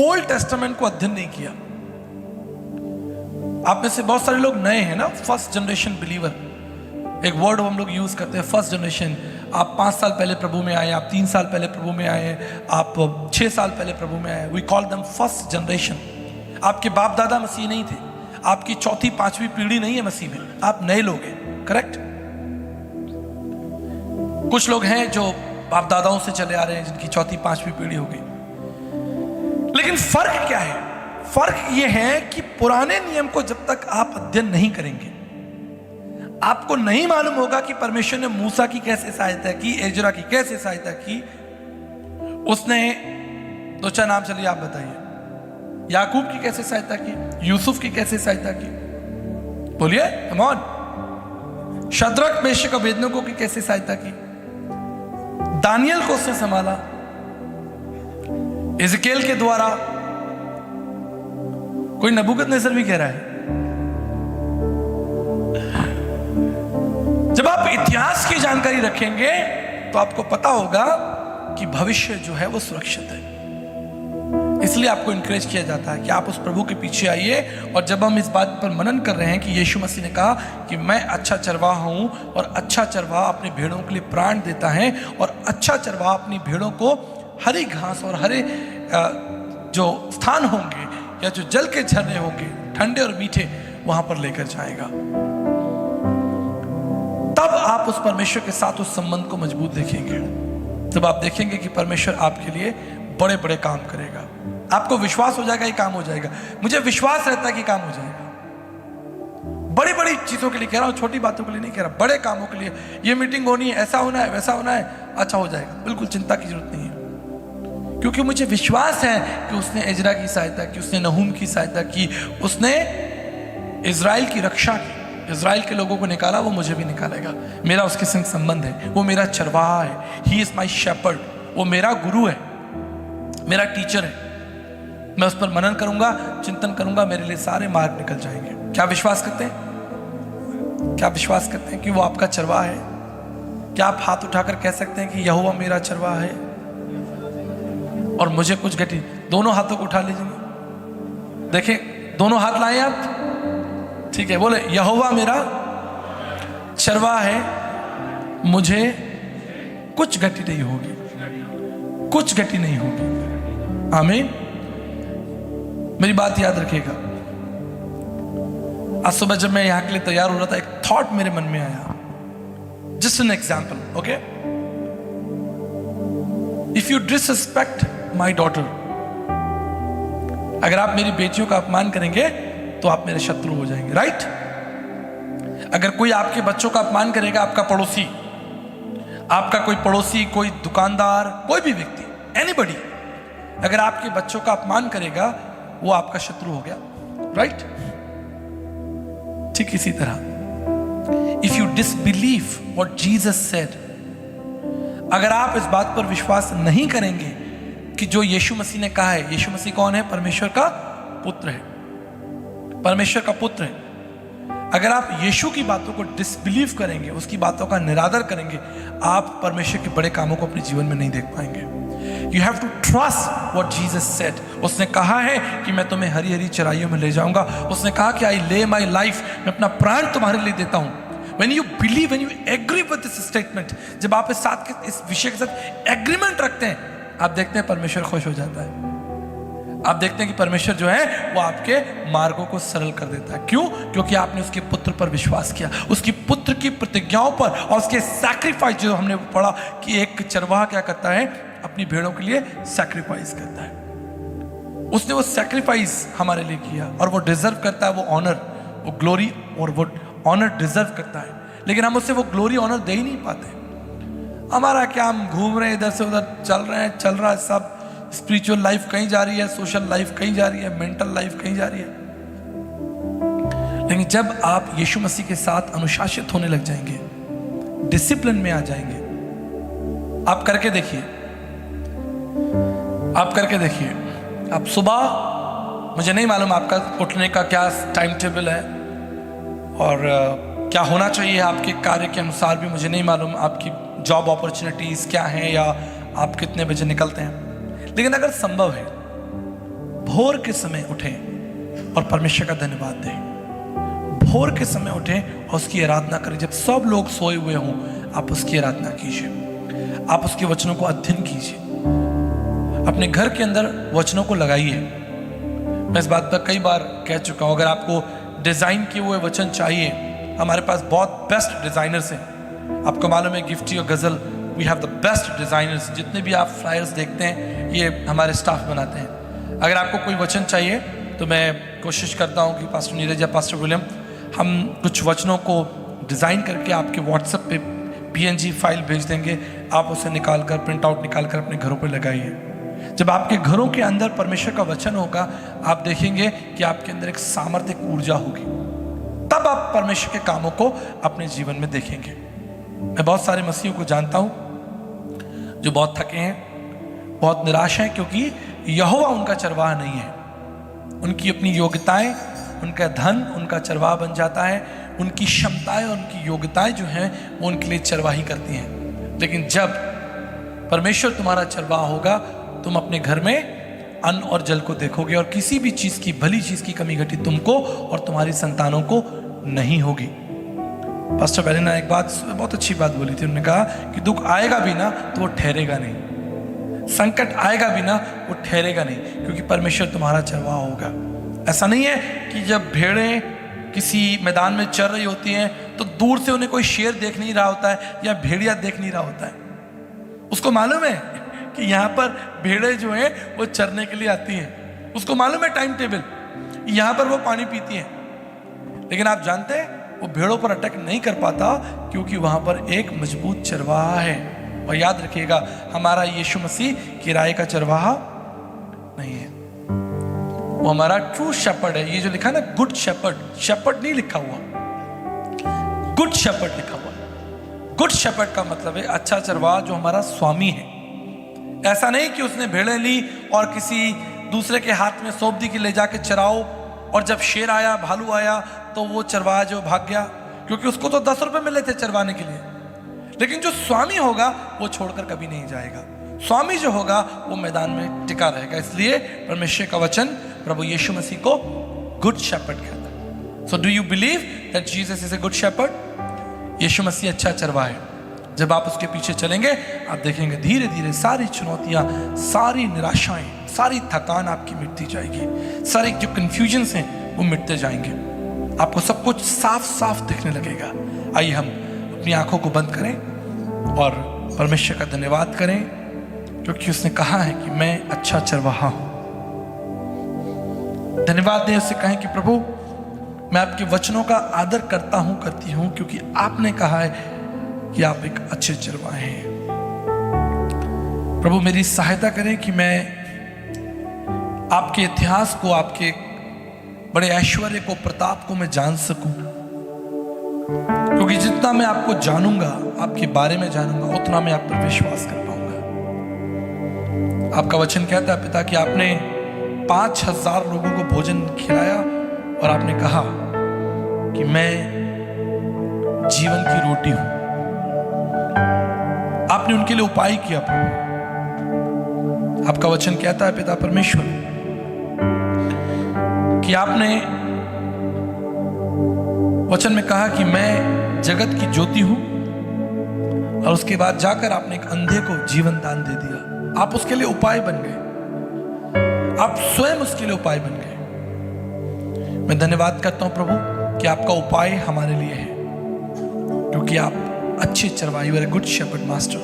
ओल्ड टेस्टामेंट को अध्ययन नहीं किया। आप में से बहुत सारे लोग नए हैं ना, फर्स्ट जनरेशन बिलीवर, एक वर्ड हम लोग यूज करते हैं फर्स्ट जनरेशन। आप 5 साल पहले प्रभु में आए, आप 3 साल पहले प्रभु में आए, आप 6 साल पहले प्रभु में आए। We call them first generation. आपके बाप दादा मसीह नहीं थे, आपकी 4थी 5वीं पीढ़ी नहीं है मसीह में, आप नए लोग हैं। करेक्ट? कुछ लोग हैं जो बाप दादाओं से चले आ रहे हैं, जिनकी 4थी 5वीं पीढ़ी हो गई। लेकिन फर्क क्या है? फर्क यह है कि पुराने नियम को जब तक आप अध्ययन नहीं करेंगे, आपको नहीं मालूम होगा कि परमेश्वर ने मूसा की कैसे सहायता की, एजरा की कैसे सहायता की। उसने 2-4 नाम चलिए आप बताइए। याकूब की कैसे सहायता की, यूसुफ की कैसे सहायता की, बोलिए come on. Shadrach Meshach Abednego की कैसे सहायता की, दानियल को उसने संभाला, इज़केल के द्वारा। कोई नबूकदनेस्सर भी कह रहा है। जब आप इतिहास की जानकारी रखेंगे तो आपको पता होगा कि भविष्य जो है वो सुरक्षित है। इसलिए आपको इनकरेज किया जाता है कि आप उस प्रभु के पीछे आइए। और जब हम इस बात पर मनन कर रहे हैं कि यीशु मसीह ने कहा कि मैं अच्छा चरवाहा हूं और अच्छा चरवाहा अपने भेड़ों के लिए प्राण देता है, और अच्छा चरवाहा अपनी भेड़ों को हरी घास और हरे जो स्थान होंगे या जो जल के झरने होंगे, ठंडे और मीठे, वहां पर लेकर जाएगा। तब आप उस परमेश्वर के साथ उस संबंध को मजबूत देखेंगे। जब आप देखेंगे कि परमेश्वर आपके लिए बड़े बड़े काम करेगा, आपको विश्वास हो जाएगा, ये काम हो जाएगा। मुझे विश्वास रहता है कि काम हो जाएगा। बड़ी बड़ी चीजों के लिए कह रहा हूं, छोटी बातों के लिए नहीं कह रहा, बड़े कामों के लिए। ये मीटिंग होनी है, ऐसा होना है, वैसा होना है, अच्छा हो जाएगा, बिल्कुल चिंता की जरूरत नहीं है। क्योंकि मुझे विश्वास है कि उसने एजरा की सहायता की, उसने नहूम की सहायता की, उसने इजराइल की रक्षा की, इजराइल के लोगों को निकाला, वो मुझे भी निकालेगा। मेरा उसके संग संबंध है, वो मेरा चरवाहा है, ही इज माई शेपर्ड, वो मेरा गुरु है, मेरा टीचर है। मैं उस पर मनन करूंगा, चिंतन करूंगा, मेरे लिए सारे मार्ग निकल जाएंगे। क्या विश्वास करते हैं? क्या विश्वास करते हैं कि वो आपका चरवाहा है? क्या आप हाथ उठाकर कह सकते हैं कि यहोवा मेरा चरवाहा है और मुझे कुछ घटी? दोनों हाथों को उठा लीजिए, देखें, दोनों हाथ लाए आप, ठीक है, बोले यहोवा मेरा चरवाहा है, मुझे कुछ घटी नहीं होगी, कुछ घटी नहीं होगी। आमीन। मेरी बात याद रखिएगा, आज सुबह जब मैं यहाँ के लिए तैयार हो रहा था, एक थॉट मेरे मन में आया, just an example, okay. If you disrespect my daughter, अगर आप मेरी बेटियों का अपमान करेंगे तो आप मेरे शत्रु हो जाएंगे, राइट? अगर कोई आपके बच्चों का अपमान करेगा, आपका पड़ोसी, आपका कोई पड़ोसी, कोई दुकानदार, कोई भी व्यक्ति, एनीबडी, अगर आपके बच्चों का अपमान करेगा, वो आपका शत्रु हो गया, राइट? ठीक इसी तरह, if you disbelieve what Jesus said, अगर आप इस बात पर विश्वास नहीं करेंगे कि जो यीशु मसीह ने कहा है, यीशु मसीह कौन है? परमेश्वर का पुत्र है, परमेश्वर का पुत्र है। अगर आप यीशु की बातों को डिसबिलीव करेंगे, उसकी बातों का निरादर करेंगे, आप परमेश्वर के बड़े कामों को अपने जीवन में नहीं देख पाएंगे। You have to trust what Jesus said. उसने कहा है कि मैं तुम्हें हरी हरी चराइयों में ले जाऊंगा। उसने कहा कि आई ले माई लाइफ, मैं अपना प्राण तुम्हारे लिए देता हूं। When you believe, when you agree with this statement, जब आप इस विषय के साथ एग्रीमेंट रखते हैं, आप देखते हैं परमेश्वर खुश हो जाता है। आप देखते हैं कि परमेश्वर जो है वो आपके मार्गों को सरल कर देता है। क्यों? क्योंकि आपने उसके पुत्र पर विश्वास किया, उसकी पुत्र की प्रतिज्ञाओं पर, और उसके सैक्रिफाइस, जो हमने पढ़ा कि एक चरवाहा क्या करता है, अपनी भेड़ों के लिए सैक्रिफाइस करता है। उसने वो सैक्रिफाइस हमारे लिए किया, और वो डिजर्व करता है वो ऑनर, वो ग्लोरी और वो ऑनर डिजर्व करता है। लेकिन हम उससे वो ग्लोरी ऑनर दे ही नहीं पाते। हमारा क्या, हम घूम रहे हैं, इधर से उधर चल रहा है सब। स्पिरिचुअल लाइफ कहीं जा रही है, सोशल लाइफ कहीं जा रही है, मेंटल लाइफ कहीं जा रही है। लेकिन जब आप यीशु मसीह के साथ अनुशासित होने लग जाएंगे, डिसिप्लिन में आ जाएंगे, आप करके देखिए, आप करके देखिए। आप सुबह, मुझे नहीं मालूम आपका उठने का क्या टाइम टेबल है और क्या होना चाहिए आपके कार्य के अनुसार भी मुझे नहीं मालूम, आपकी जॉब अपॉर्चुनिटीज क्या हैं या आप कितने बजे निकलते हैं। लेकिन अगर संभव है, भोर के समय उठें और परमेश्वर का धन्यवाद दें। भोर के समय उठें और उसकी आराधना करें। जब सब लोग सोए हुए हों, आप उसकी आराधना कीजिए, आप उसके वचनों को अध्ययन कीजिए, अपने घर के अंदर वचनों को लगाइए। मैं इस बात पर कई बार कह चुका हूं, अगर आपको डिजाइन किए हुए वचन चाहिए, हमारे पास बहुत बेस्ट डिजाइनर्स हैं। आपको मालूम है, गिफ्टी और Ghazal, we have the best designers. जितने भी आप फ्लायर्स देखते हैं, ये हमारे स्टाफ बनाते हैं। अगर आपको कोई वचन चाहिए तो मैं कोशिश करता हूँ कि पास्टर नीरज या पास्टर विलियम, हम कुछ वचनों को डिज़ाइन करके आपके व्हाट्सएप पे PNG फाइल भेज देंगे। आप उसे निकाल कर, प्रिंट आउट निकाल कर अपने घरों पर लगाइए। जब आपके घरों के अंदर परमेश्वर का वचन होगा, आप देखेंगे कि आपके अंदर एक सामर्थ्य, ऊर्जा होगी। तब आप परमेश्वर के कामों को अपने जीवन में देखेंगे। मैं बहुत सारे मसीहों को जानता हूँ जो बहुत थके हैं, बहुत निराश हैं, क्योंकि यहोवा उनका चरवाहा नहीं है। उनकी अपनी योग्यताएं, उनका धन उनका चरवाहा बन जाता है। उनकी क्षमताएं और उनकी योग्यताएं जो हैं वो उनके लिए चरवाही करती हैं। लेकिन जब परमेश्वर तुम्हारा चरवाहा होगा, तुम अपने घर में अन्न और जल को देखोगे और किसी भी चीज की, भली चीज की कमी घटी तुमको और तुम्हारी संतानों को नहीं होगी। पास्टर बैली ने एक बात, बहुत अच्छी बात बोली थी। उन्होंने कहा कि दुख आएगा भी ना तो वो ठहरेगा नहीं, संकट आएगा भी ना वो ठहरेगा नहीं, क्योंकि परमेश्वर तुम्हारा चरवाहा होगा। ऐसा नहीं है कि जब भेड़ें किसी मैदान में चर रही होती हैं तो दूर से उन्हें कोई शेर देख नहीं रहा होता है या भेड़िया देख नहीं रहा होता है। उसको मालूम है कि यहाँ पर भेड़ें जो हैं वो चरने के लिए आती हैं। उसको मालूम है टाइम टेबल, यहाँ पर वो पानी पीती हैं। लेकिन आप जानते हैं, वो भेड़ों पर अटैक नहीं कर पाता, क्योंकि वहां पर एक मजबूत चरवाहा है। और याद रखिएगा, हमारा यीशु मसीह किराए का चरवाहा नहीं है, वो हमारा ट्रू शेपर्ड है। ये जो लिखा है ना, गुड शेपर्ड, शेपर्ड नहीं लिखा हुआ, गुड शेपर्ड लिखा हुआ। गुड शेपर्ड का मतलब है अच्छा चरवाहा जो हमारा स्वामी है। ऐसा नहीं कि उसने भेड़ें ली और किसी दूसरे के हाथ में सौंप दी कि ले जाके चराओ, और जब शेर आया, भालू आया, तो वो चरवाहा जो भाग गया, क्योंकि उसको तो 10 रुपए मिले थे चरवाने के लिए। लेकिन जो स्वामी होगा वो छोड़कर कभी नहीं जाएगा। स्वामी जो होगा वो मैदान में टिका रहेगा। इसलिए परमेश्वर का वचन प्रभु यीशु मसीह को गुड शेपर्ड कहता है। So do you believe that Jesus is a good shepherd? Yeshu Masih अच्छा चरवाहा है। जब आप उसके पीछे चलेंगे, आप देखेंगे धीरे धीरे सारी चुनौतियां, सारी निराशाएं, सारी थकान आपकी मिटती जाएगी, सारे जो कंफ्यूजन्स हैं वो मिटते जाएंगे। आपको सब कुछ साफ साफ दिखने लगेगा। आइए हम अपनी आंखों को बंद करें और परमेश्वर का धन्यवाद करें, क्योंकि उसने कहा है कि मैं अच्छा चरवाहा हूं। धन्यवाद दें, उससे कहें कि प्रभु मैं आपके वचनों का आदर करता हूं, करती हूं, क्योंकि आपने कहा है कि आप एक अच्छे चरवाहे हैं। प्रभु मेरी सहायता करें कि मैं आपके इतिहास को, आपके बड़े ऐश्वर्य को, प्रताप को मैं जान सकूं, क्योंकि जितना मैं आपको जानूंगा, आपके बारे में जानूंगा, उतना मैं आप पर विश्वास कर पाऊंगा। आपका वचन कहता है पिता कि आपने 5000 लोगों को भोजन खिलाया और आपने कहा कि मैं जीवन की रोटी हूं। आपने उनके लिए उपाय किया प्रभु। आपका वचन कहता है पिता परमेश्वर कि आपने वचन में कहा कि मैं जगत की ज्योति हूं, और उसके बाद जाकर आपने एक अंधे को जीवन दान दे दिया। आप उसके लिए उपाय बन गए, आप स्वयं उसके लिए उपाय बन गए। मैं धन्यवाद करता हूं प्रभु कि आपका उपाय हमारे लिए है, क्योंकि आप अच्छे चरवाही, you are a good shepherd master.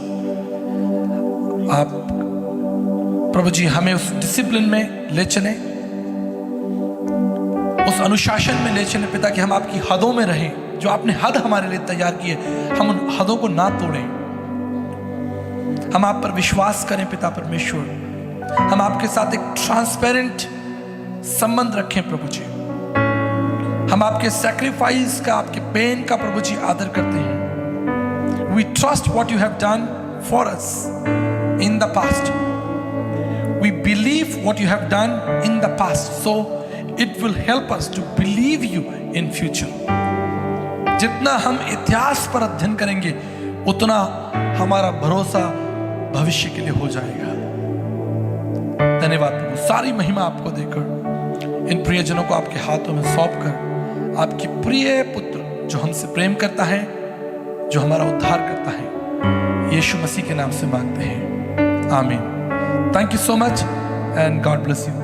आप प्रभु जी हमें उस डिसिप्लिन में ले चले, उस अनुशासन में ले चले पिता, कि हम आपकी हदों में रहें। जो आपने हद हमारे लिए तैयार की है, हम उन हदों को ना तोड़ें। हम आप पर विश्वास करें पिता परमेश्वर। हम आपके साथ एक ट्रांसपेरेंट संबंध रखें प्रभु जी। हम आपके सैक्रिफाइस का, आपके पेन का प्रभु जी आदर करते हैं। We trust what you have done for us in the past. We believe what you have done in the past, so it will help us to believe you in future. जितना हम इतिहास पर अध्ययन करेंगे, उतना हमारा भरोसा भविष्य के लिए हो जाएगा। धन्यवाद प्रभु। सारी महिमा आपको देकर इन प्रियजनों को आपके हाथों में सौंपकर, आपके प्रिय पुत्र जो हमसे प्रेम करता है, जो हमारा उद्धार करता है, यीशु मसीह के नाम से मांगते हैं, आमीन। Thank you so much and God bless you.